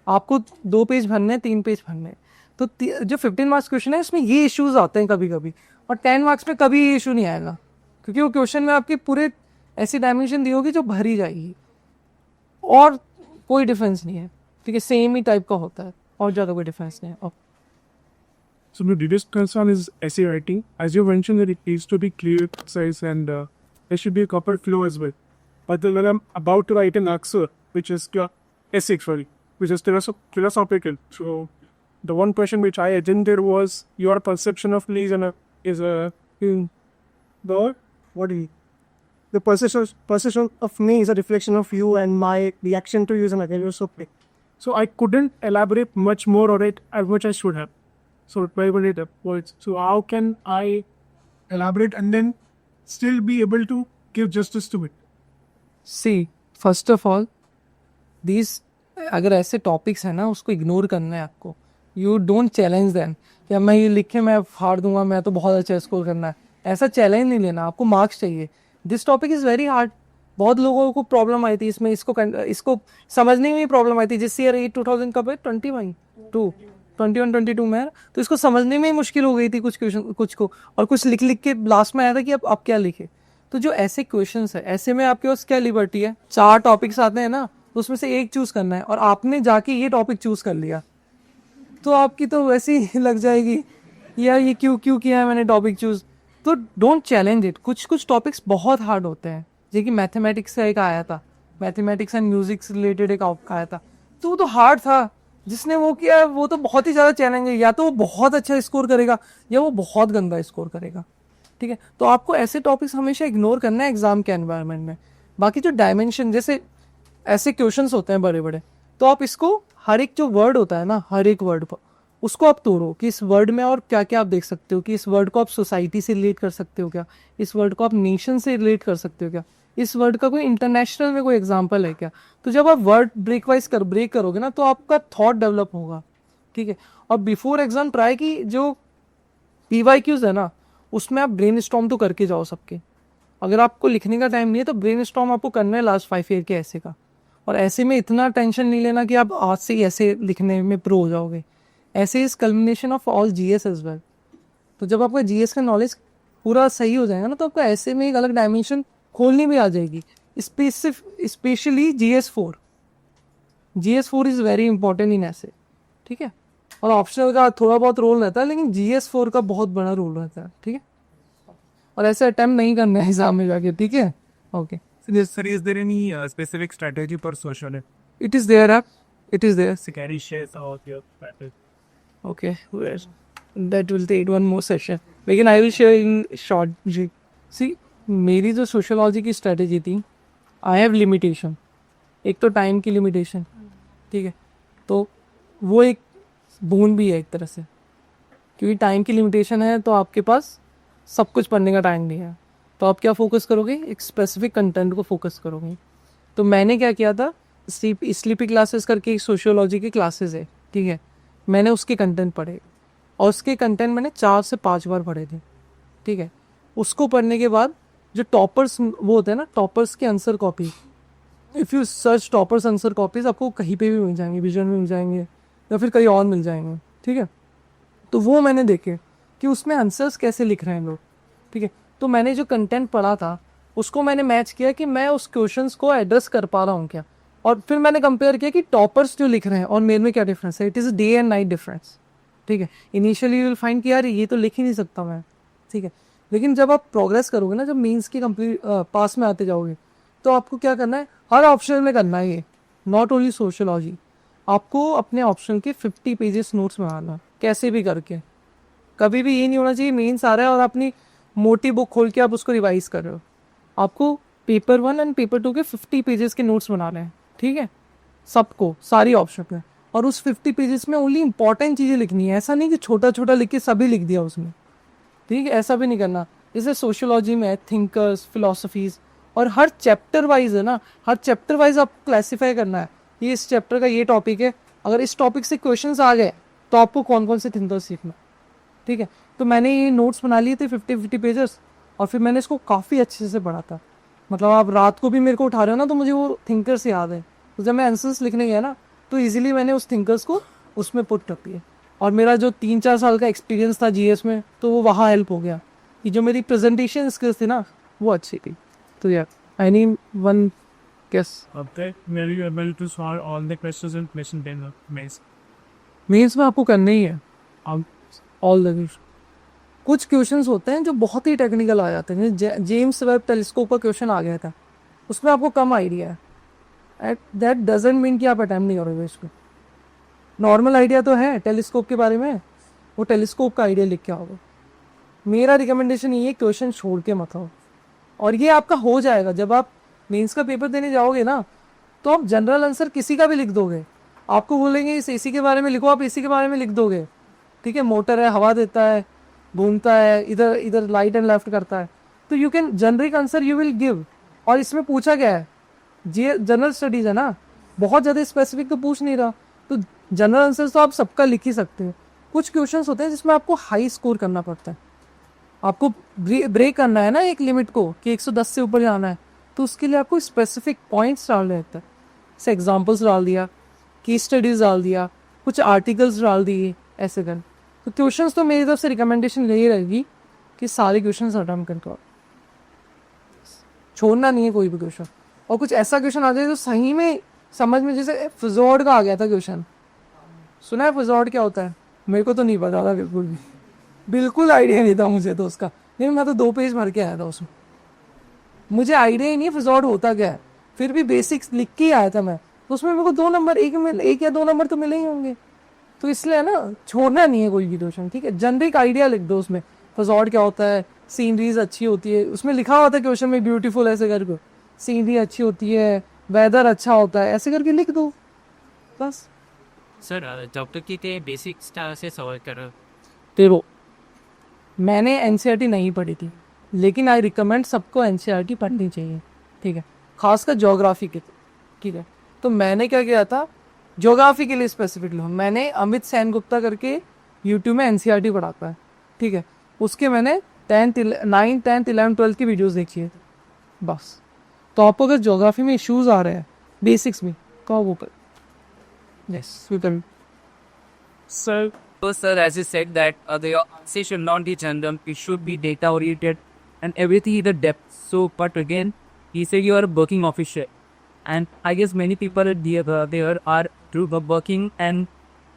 आपको 2 पेज भरने हैं, 3 पेज भरने हैं। तो जो 15 मार्क्स क्वेश्चन है उसमें ये इश्यूज आते हैं कभी कभी, और 10 मार्क्स में कभी ये इशू नहीं आएगा, क्योंकि वो क्वेश्चन में आपकी पूरे ऐसी डायमेंशन दी होगी जो भरी जाएगी, और कोई डिफरेंस नहीं है, ठीक है। सेम ही टाइप का होता है और ज़्यादा कोई डिफरेंस नहीं है। So the biggest concern is essay writing. As you mentioned that it needs to be clear, concise, and there should be a proper flow as well. But then when I'm about to write an answer, which is essay, which is philosophical. So the one question which I attended was your perception of me the perception of me is a reflection of you, and my reaction to you is an again. So I couldn't elaborate much more on it as much as I should have. So very tough words. So how can I elaborate and then still be able to give justice to it? See first of all these, अगर ऐसे topics हैं ना उसको ignore करना है आपको। You don't challenge them कि अब मैं ये लिखे मैं फाड़ दूंगा, मैं तो बहुत अच्छा स्कोर करना है, ऐसा चैलेंज नहीं लेना। आपको मार्क्स चाहिए। This topic is very hard. बहुत लोगों को प्रॉब्लम आई थी इसमें, इसको समझने में भी प्रॉब्लम आई थी। जिस ईयर 2000 कब है 21-22 में, तो इसको समझने में ही मुश्किल हो गई थी कुछ क्वेश्चन, कुछ को, और कुछ लिख लिख के लास्ट में आया था कि अब आप क्या लिखे। तो जो ऐसे क्वेश्चंस है, ऐसे में आपके पास क्या लिबर्टी है, 4 टॉपिक्स आते हैं ना, तो उसमें से एक चूज करना है, और आपने जाके ये टॉपिक चूज कर लिया तो आपकी तो वैसे ही लग जाएगी यार ये क्यों किया है मैंने टॉपिक चूज। तो डोंट चैलेंज इट। कुछ टॉपिक्स बहुत हार्ड होते हैं, जैसे कि मैथमेटिक्स का एक आया था, मैथमेटिक्स एंड म्यूजिक से रिलेटेड एक आया था, तो वो तो हार्ड था। जिसने वो किया वो तो बहुत ही ज़्यादा चैलेंज है, या तो वो बहुत अच्छा स्कोर करेगा या वो बहुत गंदा स्कोर करेगा, ठीक है। तो आपको ऐसे टॉपिक्स हमेशा इग्नोर करना है एग्जाम के एनवायरनमेंट में। बाकी जो डायमेंशन, जैसे ऐसे क्वेश्चंस होते हैं बड़े बड़े, तो आप इसको हर एक जो वर्ड होता है ना, हर एक वर्ड पर उसको आप तोड़ो कि इस वर्ड में और क्या क्या आप देख सकते हो, कि इस वर्ड को आप सोसाइटी से रिलेट कर सकते हो क्या, इस वर्ड को आप नेशन से रिलेट कर सकते हो क्या, इस वर्ड का कोई इंटरनेशनल में कोई एग्जाम्पल है क्या। तो जब आप वर्ड ब्रेक करोगे ना तो आपका थॉट डेवलप होगा, ठीक है। और बिफोर एग्जाम ट्राई की जो PYQs है ना उसमें आप ब्रेन स्टॉर्म तो करके जाओ सबके। अगर आपको लिखने का टाइम नहीं है तो ब्रेन स्टॉर्म आपको करना है लास्ट 5 ईयर के ऐसे का। और ऐसे में इतना टेंशन नहीं लेना कि आप आज से ही ऐसे लिखने में प्रो हो जाओगे। ऐसे is culmination of all GS as well. तो जब आपका GS का नॉलेज पूरा सही हो जाएगा ना तो आपका ऐसे में एक अलग डायमेंशन खोलनी भी आ जाएगी। Specially GS4 is very important in ऐसे, ठीक है। और ऑप्शनल का थोड़ा बहुत रोल रहता है लेकिन GS4 का बहुत बड़ा रोल रहता है, ठीक है। और ऐसे अटेम्प्ट नहीं करना है एग्जाम में जाके, ठीक है। Okay, Sir, is there any specific strategy for social? It is there app, it is there. So can you share some of your strategy? Okay, well, that will take one more session. लेकिन I will share in short जी। See, मेरी जो sociology की strategy थी, I have limitation. एक तो time की limitation, ठीक है। तो वो एक बून भी है एक तरह से, क्योंकि टाइम की लिमिटेशन है तो आपके पास सब कुछ पढ़ने का टाइम नहीं है। तो आप क्या फोकस करोगे, एक स्पेसिफिक कंटेंट को फोकस करोगे। तो मैंने क्या किया था, स्लीपी क्लासेस करके एक सोशियोलॉजी की क्लासेस है, ठीक है। मैंने उसके कंटेंट पढ़े और उसके कंटेंट मैंने 4 से 5 बार पढ़े थे, ठीक है। उसको पढ़ने के बाद जो टॉपर्स वो होते हैं ना, टॉपर्स के answer copy, if you search toppers answer copies आपको कहीं पे भी मिल जाएंगे, विजन में मिल जाएंगे या फिर कहीं और मिल जाएंगे, ठीक है। तो वो मैंने देखे कि उसमें आंसर्स कैसे लिख रहे हैं लोग, ठीक है। तो मैंने जो कंटेंट पढ़ा था उसको मैंने मैच किया कि मैं उस क्वेश्चंस को एड्रेस कर पा रहा हूँ क्या। और फिर मैंने कंपेयर किया कि टॉपर्स जो लिख रहे हैं और मेरे में क्या डिफरेंस है। It is day and night difference, ठीक है। इनिशियली यू विल फाइंड कि यार ये तो लिख ही नहीं सकता मैं, ठीक है। लेकिन जब आप प्रोग्रेस करोगे ना, जब मेंस की कंप्लीट पास में आते जाओगे तो आपको क्या करना है, हर ऑप्शन में करना है ये, नॉट ओनली सोशियोलॉजी। आपको अपने ऑप्शन के 50 पेजेस नोट्स बनाना कैसे भी करके। कभी भी ये नहीं होना चाहिए मेंस आ रहा है और अपनी मोटी बुक खोल के आप उसको रिवाइज कर रहे हो। आपको पेपर 1 एंड पेपर 2 के 50 पेजेस के नोट्स बनाने हैं, ठीक है, सबको, सारी ऑप्शन में। और उस 50 पेजेस में ओनली इंपॉर्टेंट चीज़ें लिखनी है। ऐसा नहीं कि छोटा छोटा लिख के सभी लिख दिया उसमें, ठीक है, ऐसा भी नहीं करना। जैसे सोशियोलॉजी में थिंकर्स, फिलोसफीज, और हर चैप्टर वाइज है ना, हर चैप्टर वाइज आपको क्लासीफाई करना है। ये इस चैप्टर का ये टॉपिक है, अगर इस टॉपिक से क्वेश्चंस आ गए तो आपको कौन कौन से थिंकर्स सीखना, ठीक है। तो मैंने ये नोट्स बना लिए थे 50 पेजेस और फिर मैंने इसको काफ़ी अच्छे से पढ़ा था। मतलब आप रात को भी मेरे को उठा रहे हो ना तो मुझे वो थिंकर्स याद है। तो जब मैं आंसर्स लिखने गया ना तो इजीली मैंने उस थिंकर्स को उसमें पुट कर दिया। और मेरा जो 3-4 साल का एक्सपीरियंस था GS में तो वो वहाँ हेल्प हो गया कि जो मेरी प्रेजेंटेशन स्किल्स थी ना वो अच्छी थी। तो यार I need one guess. Okay, were you able to solve all the questions in question 10 of Maze? Mains में आपको करना ही है Um, ऑल द क्वेश्चन। कुछ क्वेश्चंस होते हैं जो बहुत ही टेक्निकल आ जाते हैं। जेम्स वेब टेलीस्कोप का क्वेश्चन आ गया था, उसमें आपको कम आइडिया है, दैट डजंट मीन कि आप अटेम्प्ट नहीं करोगे इसको। नॉर्मल आइडिया तो है टेलीस्कोप के बारे में, वो टेलीस्कोप का आइडिया लिख के आओगे। मेरा रिकमेंडेशन ये है, क्वेश्चन छोड़ के मत आओ। और ये आपका हो जाएगा जब आप मेंस का पेपर देने जाओगे ना, तो आप जनरल आंसर किसी का भी लिख दोगे। आपको बोलेंगे इस AC के बारे में लिखो, आप AC के बारे में लिख दोगे, ठीक है। मोटर है, हवा देता है, घूमता है, इधर इधर लाइट एंड लेफ्ट करता है, तो you can generic answer you will give. और इसमें पूछा गया है, ये जनरल स्टडीज है ना, बहुत ज़्यादा स्पेसिफिक तो पूछ नहीं रहा, तो जनरल आंसर तो आप सबका लिख ही सकते हो। कुछ क्वेश्चंस होते हैं जिसमें आपको हाई स्कोर करना पड़ता है, आपको ब्रेक करना है ना एक लिमिट को कि 110 से ऊपर जाना है, तो उसके लिए आपको स्पेसिफिक पॉइंट्स डालने होते हैं। जैसे एग्जाम्पल्स डाल दिया, केस स्टडीज डाल दिया, कुछ आर्टिकल्स डाल दिए, ऐसे कर। तो क्वेश्चंस तो मेरी तरफ से रिकमेंडेशन यही रहेगी कि सारे क्वेश्चंस अटेम्प्ट करके आओ, छोड़ना नहीं है कोई भी क्वेश्चन। और कुछ ऐसा क्वेश्चन आ जाए जो सही में समझ में, जैसे फिजोर्ड का आ गया था क्वेश्चन, सुना है फिजोर्ड क्या होता है? मेरे को तो नहीं पता था, बिल्कुल आइडिया नहीं था मुझे तो उसका। नहीं, मैं तो 2 पेज भर के आया था उसमें, मुझे आइडिया ही नहीं फिजोर्ड होता क्या है। फिर भी बेसिक्स लिख के ही आया था मैं, तो उसमें मेरे को 2 नंबर, एक या 2 नंबर तो मिले ही होंगे। तो इसलिए ना छोड़ना नहीं है कोई भी क्वेश्चन, ठीक है। जनरिक आइडिया लिख दो उसमें, फिजोर्ड क्या होता है, सीनरीज अच्छी होती है, उसमें लिखा हुआ था क्वेश्चन में ब्यूटीफुल ऐसे करके, सीनरी अच्छी होती है, वेदर अच्छा होता है, ऐसे करके लिख दो बस। सर डॉक्टर की ते बेसिक स्टार से सवाल कर देखो, मैंने एनसीईआरटी नहीं पढ़ी थी, लेकिन आई रिकमेंड सबको एनसीईआरटी पढ़नी चाहिए, ठीक है, खासकर ज्योग्राफी के, ठीक है। तो मैंने क्या किया था, ज्योग्राफी के लिए स्पेसिफिक लो, मैंने अमित सेन गुप्ता करके यूट्यूब में एनसीईआरटी पढ़ाता है, ठीक है, उसके मैंने 9th 10th 11th 12th की वीडियोस देखी है बस। तो आपको अगर ज्योग्राफी में इश्यूज आ रहे हैं बेसिक्स में, तो आप वो कर, yes you can. Sir, So, sir, as you said that the answer should not be random, it should be data oriented and everything is the depth. So, but again, he said you are a working officer, and I guess many people there are through the working and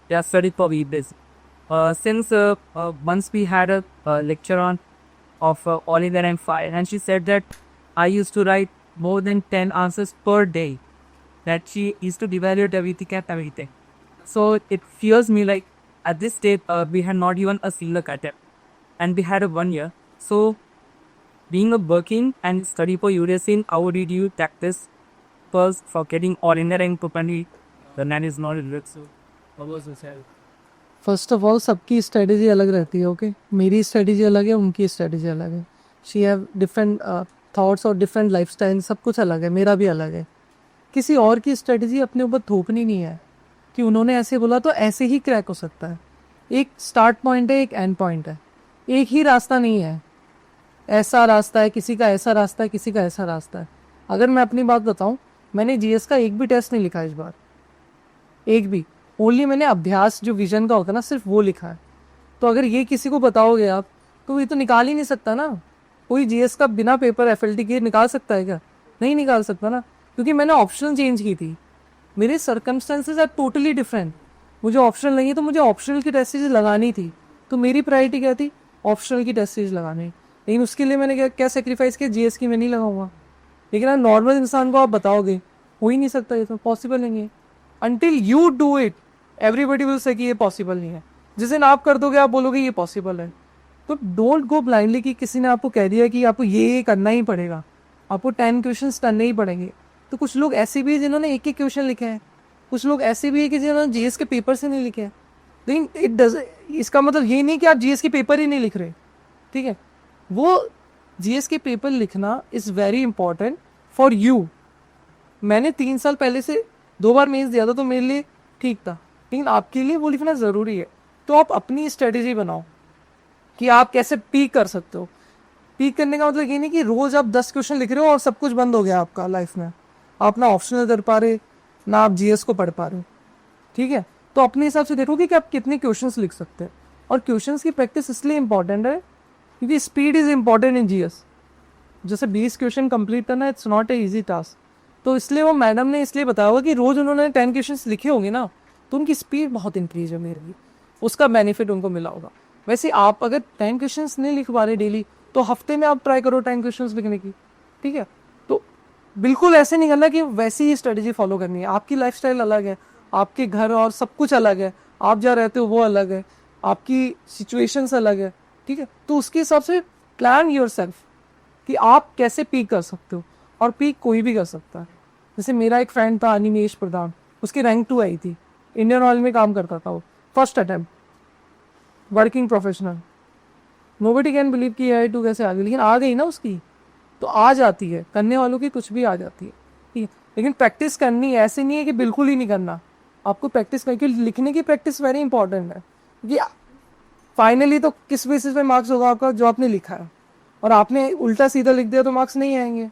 they are studying for this. Since once we had a lecture on of Oliver and Fire, and she said that I used to write more than 10 answers per day. That she used to evaluate everything and everything. So it fears me like at this stage we had not even a single attempt, and we had a 1 year. So being a working and study for USC, how did you practice first for getting ordinary and properly? The nan is not a so what was the self? First of all सबकी strategy अलग रहती है, okay मेरी strategy अलग है, उनकी strategy अलग है, शी हैव डिफरेंट थॉट्स और डिफरेंट लाइफस्टाइल, सब कुछ अलग है, मेरा भी अलग है। किसी और की स्ट्रेटेजी अपने ऊपर थोपनी नहीं है कि उन्होंने ऐसे बोला तो ऐसे ही क्रैक हो सकता है। एक स्टार्ट पॉइंट है, एक एंड पॉइंट है, एक ही रास्ता नहीं है, ऐसा रास्ता है, किसी का ऐसा रास्ता है, किसी का ऐसा रास्ता है। अगर मैं अपनी बात बताऊं, मैंने जीएस का एक भी टेस्ट नहीं लिखा इस बार, एक भी, ओनली मैंने अभ्यास जो विजन का होता है ना, सिर्फ वो लिखा है। तो अगर ये किसी को बताओगे आप, तो ये तो निकाल ही नहीं सकता ना। कोई जीएस का बिना पेपर एफएलटी के निकाल सकता है क्या? नहीं निकाल सकता ना, क्योंकि मैंने ऑप्शनल चेंज की थी। मेरे सर्कमस्टेंसेज आर टोटली डिफरेंट। मुझे ऑप्शनल नहीं है तो मुझे ऑप्शनल की टेस्ट सीरीज लगानी थी, तो मेरी प्रायोरिटी क्या थी? ऑप्शनल की टेस्ट सीरीज लगानी। लेकिन उसके लिए मैंने क्या सेक्रीफाइस किया? जीएस की मैं नहीं लगाऊंगा। लेकिन अगर नॉर्मल इंसान को आप बताओगे, हो ही नहीं सकता, ये तो पॉसिबल नहीं है। Until you do it everybody will say कि ये पॉसिबल नहीं है। जिस दिन आप कर दोगे आप बोलोगे ये पॉसिबल है। तो डोंट गो ब्लाइंडली कि किसी ने आपको कह दिया कि आपको ये करना ही पड़ेगा, आपको 10 क्वेश्चन करने ही पड़ेंगे। तो कुछ लोग ऐसे भी हैं जिन्होंने एक क्वेश्चन लिखे हैं, कुछ लोग ऐसे भी है कि जिन्होंने जीएस के पेपर से नहीं लिखे हैं। लेकिन इट डज, इसका मतलब ये नहीं कि आप जीएस के पेपर ही नहीं लिख रहे, ठीक है। वो जीएस के पेपर लिखना is very important for you. मैंने 3 साल पहले से 2 बार मेंस दिया था, तो मेरे लिए ठीक था, लेकिन आपके लिए वो लिखना ज़रूरी है। तो आप अपनी स्ट्रेटेजी बनाओ कि आप कैसे पीक कर सकते हो। पीक करने का मतलब ये नहीं कि रोज़ आप 10 क्वेश्चन लिख रहे हो और सब कुछ बंद हो गया आपका लाइफ में, आप ना ऑप्शनल कर पा रहे ना आप जीएस को पढ़ पा रहे हो, ठीक है। तो अपने हिसाब से देखोगे कि आप कितने क्वेश्चंस लिख सकते हैं। और क्वेश्चंस की प्रैक्टिस इसलिए इंपॉर्टेंट है क्योंकि speed is important in GS. जैसे 20 क्वेश्चन कंप्लीट करना, it's not a easy task. तो इसलिए वो मैडम ने इसलिए बताया होगा कि रोज़ उन्होंने 10 क्वेश्चन लिखे होंगे ना, तो उनकी स्पीड बहुत इंक्रीज होगी, उसका बेनिफिट उनको मिला होगा। वैसे आप अगर 10 क्वेश्चन नहीं लिख पा रहे डेली, तो हफ्ते में आप ट्राई करो 10 क्वेश्चन लिखने की, ठीक है। तो बिल्कुल ऐसे नहीं करना कि वैसी ही स्ट्रेटजी फॉलो करनी है। आपकी लाइफस्टाइल अलग है, आपके घर और सब कुछ अलग है, आप जहाँ रहते हो वो अलग है, आपकी सिचुएशंस अलग है, ठीक है। तो उसके हिसाब से प्लान योरसेल्फ कि आप कैसे पीक कर सकते हो। और पीक कोई भी कर सकता है। जैसे मेरा एक फ्रेंड था अनिमेश प्रधान, उसकी रैंक 2 आई थी, इंडियन ऑयल में काम करता था वो, first attempt, working professional. Nobody can believe कि AI 2 कैसे आ गई, लेकिन आ गई ना उसकी। तो आ जाती है, करने वालों की कुछ भी आ जाती है, ठीक है। लेकिन प्रैक्टिस करनी है, ऐसे नहीं है कि बिल्कुल ही नहीं करना। आपको प्रैक्टिस करके लिखने की प्रैक्टिस वेरी इंपॉर्टेंट है, क्योंकि फाइनली तो किस बेसिस पे मार्क्स होगा आपका? जो आपने लिखा है। और आपने उल्टा सीधा लिख दिया तो मार्क्स नहीं आएंगे।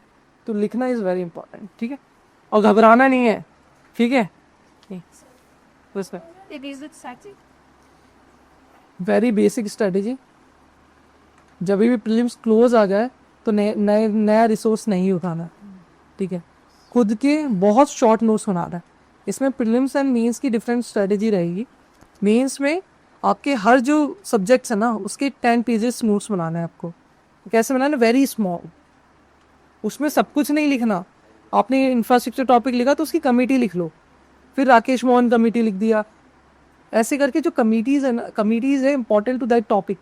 तो लिखना इज़ वेरी इंपॉर्टेंट, ठीक है। और घबराना नहीं है, ठीक है। It is it static? Very basic strategy. जब भी प्रीलिम्स क्लोज आ जाए तो नया रिसोर्स नहीं उठाना, ठीक है। खुद के बहुत शॉर्ट नोट्स बनाना है। इसमें प्रीलिम्स एंड मेंस की डिफरेंट स्ट्रेटेजी रहेगी। मेंस में आपके हर जो सब्जेक्ट्स है ना, उसके 10 पेजेस नोट्स बनाना है आपको। कैसे बनाना? वेरी स्मॉल, उसमें सब कुछ नहीं लिखना। आपने इंफ्रास्ट्रक्चर टॉपिक लिखा तो उसकी कमेटी लिख लो, फिर राकेश मोहन कमेटी लिख दिया। ऐसे करके जो कमिटीज़ है ना, कमिटीज़ है important to that topic,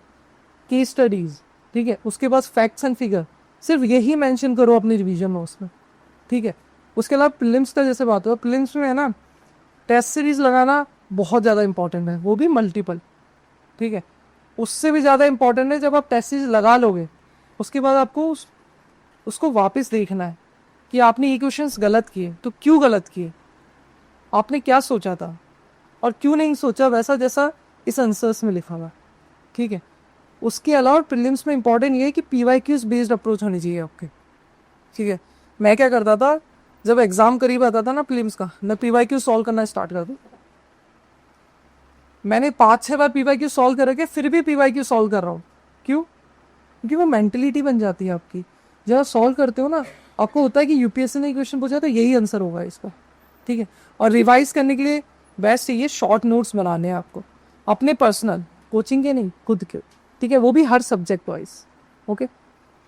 case studies, ठीक है। उसके बाद फैक्ट्स एंड फिगर, सिर्फ यही मेंशन करो अपनी रिवीजन नोट्स में, ठीक है। उसके अलावा प्रीलिम्स का जैसे बात हो, प्रीलिम्स में है ना टेस्ट सीरीज लगाना बहुत ज़्यादा इंपॉर्टेंट है, वो भी मल्टीपल, ठीक है। उससे भी ज़्यादा इंपॉर्टेंट है जब आप टेस्ट सीरीज लगा लोगे, उसके बाद आपको उसको वापस देखना है कि आपने ये क्वेश्चंस गलत किए तो क्यों गलत किए, आपने क्या सोचा था और क्यों नहीं सोचा वैसा जैसा इस आंसर्स में लिखा हुआ, ठीक है। उसके अलावा प्रीलिम्स में इंपॉर्टेंट ये है कि PYQs बेस्ड अप्रोच होनी चाहिए आपके, ठीक है। मैं क्या करता था, जब एग्ज़ाम करीब आता था ना प्रीलिम्स का, मैं PYQ सॉल्व करना स्टार्ट कर दूँ। मैंने 5-6 बार PYQ सॉल्व कर रखे, फिर भी PYQ सॉल्व कर रहा हूँ। क्यों? क्योंकि वो मेंटलिटी बन जाती है आपकी। जब आप सॉल्व करते हो ना, आपको होता है कि UPSC ने क्वेश्चन पूछा तो यही आंसर होगा इसका, ठीक है। और रिवाइज करने के लिए बेस्ट ये शॉर्ट नोट्स बनाने हैं आपको, अपने पर्सनल, कोचिंग के नहीं, खुद के, ठीक है। वो भी हर सब्जेक्ट वाइज, ओके।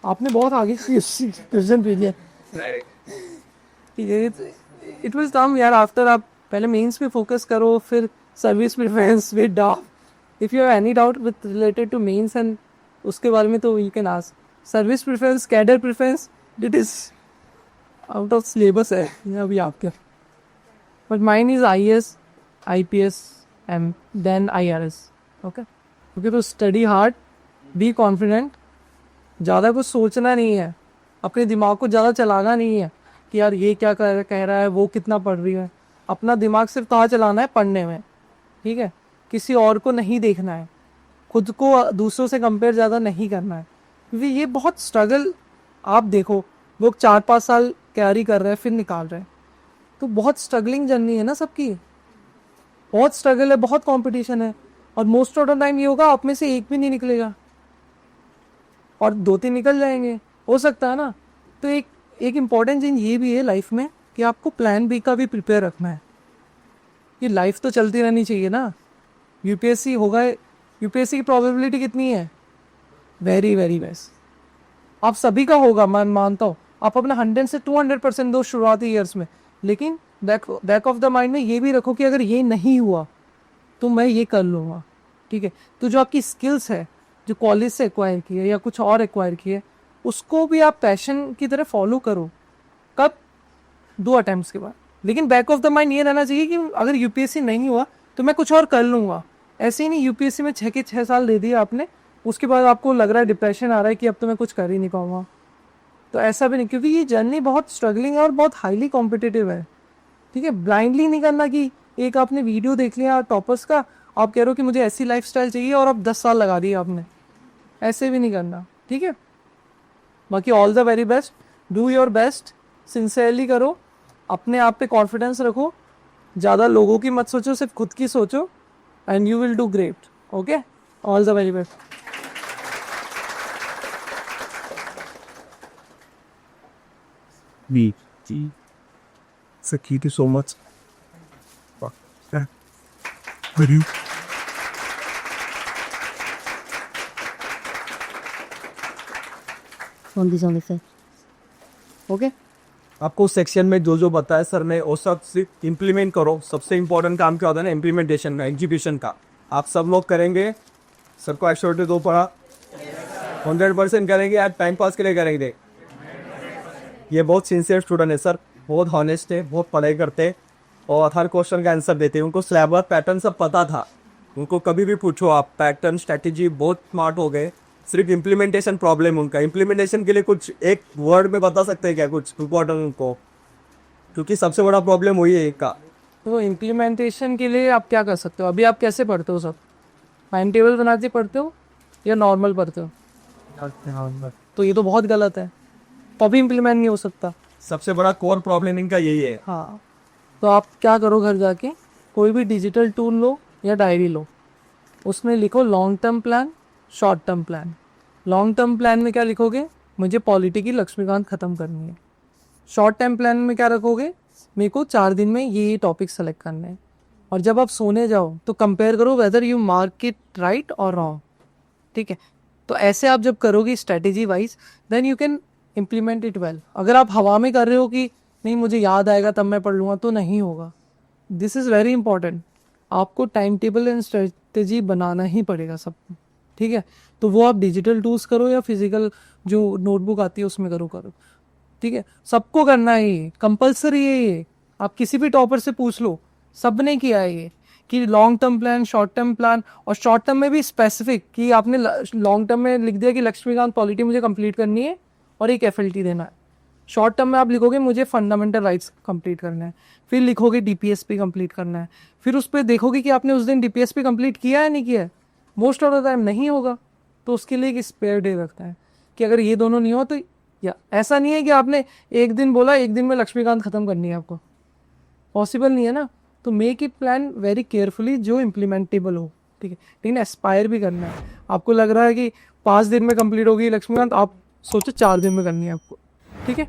आपने बहुत आगे क्वेश्चन भेज दिया, ठीक है। इट विल कम यार आफ्टर। आप पहले मेंस पे फोकस करो, फिर service preference with doubt. If you have any doubt with related to mains and उसके बारे में तो you can ask. Service preference, cadre preference, it is out of syllabus है अभी आपके, but mine is IAS, IPS and then IRS, okay. Okay, तो study hard, be confident, ज़्यादा कुछ सोचना नहीं है, अपने दिमाग को ज़्यादा चलाना नहीं है कि यार ये क्या कह रहा है, वो कितना पढ़ रही है। अपना दिमाग सिर्फ कहाँ चलाना है, पढ़ने में, ठीक है। किसी और को नहीं देखना है, खुद को दूसरों से कंपेयर ज़्यादा नहीं करना है, क्योंकि ये बहुत स्ट्रगल। आप देखो, लोग 4-5 साल तैयारी कर रहे हैं फिर निकाल रहे हैं, तो बहुत स्ट्रगलिंग जर्नी है ना सबकी, बहुत स्ट्रगल है, बहुत कंपटीशन है। और मोस्ट ऑफ द टाइम ये होगा आप में से एक भी नहीं निकलेगा और 2-3 निकल जाएंगे, हो सकता है ना। तो एक इम्पॉर्टेंट चीज़ ये भी है लाइफ में कि आपको प्लान बी का भी प्रिपेयर रखना है। ये लाइफ तो चलती रहनी चाहिए ना। UPSC होगा, UPSC की प्रोबेबिलिटी कितनी है, वेरी वेरी बेस्ट। आप सभी का होगा, मैं मानता हूँ। आप अपना 100 से 200% दो शुरुआती ईयर्स में, लेकिन बैक ऑफ द माइंड में ये भी रखो कि अगर ये नहीं हुआ तो मैं ये कर लूँगा, ठीक है। तो जो आपकी स्किल्स है, जो कॉलेज से एक्वायर की है या कुछ और एक्वायर की है, उसको भी आप पैशन की तरह फॉलो करो। कब? 2 अटेम्प्ट्स के बाद। लेकिन बैक ऑफ द माइंड ये रहना चाहिए कि अगर UPSC नहीं हुआ तो मैं कुछ और कर लूँगा। ऐसे ही नहीं UPSC में 6 के 6 साल दे दिए आपने, उसके बाद आपको लग रहा है, डिप्रेशन आ रहा है कि अब तो मैं कुछ कर ही नहीं पाऊँगा। तो ऐसा भी नहीं, क्योंकि ये जर्नी बहुत स्ट्रगलिंग है और बहुत हाईली कॉम्पिटिटिव है, ठीक है। ब्लाइंडली नहीं करना कि एक आपने वीडियो देख लिया टॉपर्स का, आप कह रहे हो कि मुझे ऐसी लाइफस्टाइल चाहिए और अब 10 साल लगा दिए आपने, ऐसे भी नहीं करना, ठीक है। बाकी all the very best, do your best, sincerely करो, अपने आप पे कॉन्फिडेंस रखो, ज़्यादा लोगों की मत सोचो, सिर्फ खुद की सोचो, and you will do great, okay. All the very best. Me. Sir, thank you so much. Yeah. But you. Okay, आपको सेक्शन में जो जो बताया सर ने वो सब सिर्फ इम्प्लीमेंट करो। सबसे इम्पोर्टेंट काम क्या होता है ना, इम्प्लीमेंटेशन का, एग्जीक्यूशन का। आप सब लोग करेंगे, सर को एक्चुअली दो पढ़ा 100% करेंगे, आज टाइम पास के लिए करेंगे। ये बहुत सिंसियर स्टूडेंट है सर, बहुत हॉनेस्ट है, बहुत पढ़ाई करते हैं और हर क्वेश्चन का आंसर देते हैं। उनको सिलेबस पैटर्न सब पता था, उनको कभी भी पूछो आप, पैटर्न स्ट्रैटेजी बहुत स्मार्ट हो गए। सिर्फ इम्प्लीमेंटेशन प्रॉब्लम उनका। इम्प्लीमेंटेशन के लिए कुछ एक वर्ड में बता सकते हैं क्या कुछ इम्पोर्टेंट उनको, क्योंकि सबसे बड़ा प्रॉब्लम वही है एक का। तो इम्प्लीमेंटेशन के लिए आप क्या कर सकते हो? अभी आप कैसे पढ़ते हो? सब टाइम टेबल बनाते पढ़ते हो या नॉर्मल पढ़ते हो? तो ये तो बहुत गलत है, कभी इम्प्लीमेंट नहीं हो सकता। सबसे बड़ा कोर प्रॉब्लम इनका यही है। हाँ, तो आप क्या करो, घर जाके कोई भी डिजिटल टूल लो या डायरी लो, उसमें लिखो long term plan, short term plan. Long term plan में क्या लिखोगे? मुझे पॉलिटी की लक्ष्मीकांत ख़त्म करनी है। शॉर्ट टर्म प्लान में क्या रखोगे? मेरे को 4 दिन में ये टॉपिक सेलेक्ट करने हैं। और जब आप सोने जाओ तो कंपेयर करो whether you mark it right और रॉन्ग, ठीक है। तो ऐसे आप जब करोगे strategy wise, then you can implement it well. अगर आप हवा में कर रहे हो कि नहीं मुझे याद आएगा तब मैं पढ़ लूँगा, तो नहीं होगा। This is very important. आपको टाइम टेबल एंड स्ट्रेटेजी बनाना ही पड़ेगा सबको, ठीक है। तो वो आप डिजिटल टूल्स करो या फिजिकल जो नोटबुक आती है उसमें करो, ठीक है। सबको करना है, ये कंपलसरी है। ये आप किसी भी टॉपर से पूछ लो, सब ने किया है ये। कि long term plan, short term plan, और शॉर्ट टर्म में भी स्पेसिफिक कि आपने लॉन्ग टर्म में लिख दिया कि लक्ष्मीकांत पॉलिटी मुझे कंप्लीट करनी है और एक FLT देना है। शॉर्ट टर्म में आप लिखोगे मुझे फंडामेंटल राइट्स कंप्लीट करना है, फिर लिखोगे DPSP कंप्लीट करना है, फिर उस पर देखोगे कि आपने उस दिन DPSP कंप्लीट किया है नहीं किया है। मोस्ट ऑफ द टाइम नहीं होगा, तो उसके लिए एक स्पेयर डे रखता है कि अगर ये दोनों नहीं हो तो, या ऐसा नहीं है कि आपने एक दिन बोला एक दिन में लक्ष्मीकांत खत्म करनी है, आपको पॉसिबल नहीं है ना। तो make it plan very carefully जो इम्प्लीमेंटेबल हो, ठीक है। लेकिन एस्पायर भी करना है। आपको लग रहा है कि 5 दिन में कंप्लीट होगी लक्ष्मीकांत, आप सोचो 4 दिन में करनी है आपको, ठीक है।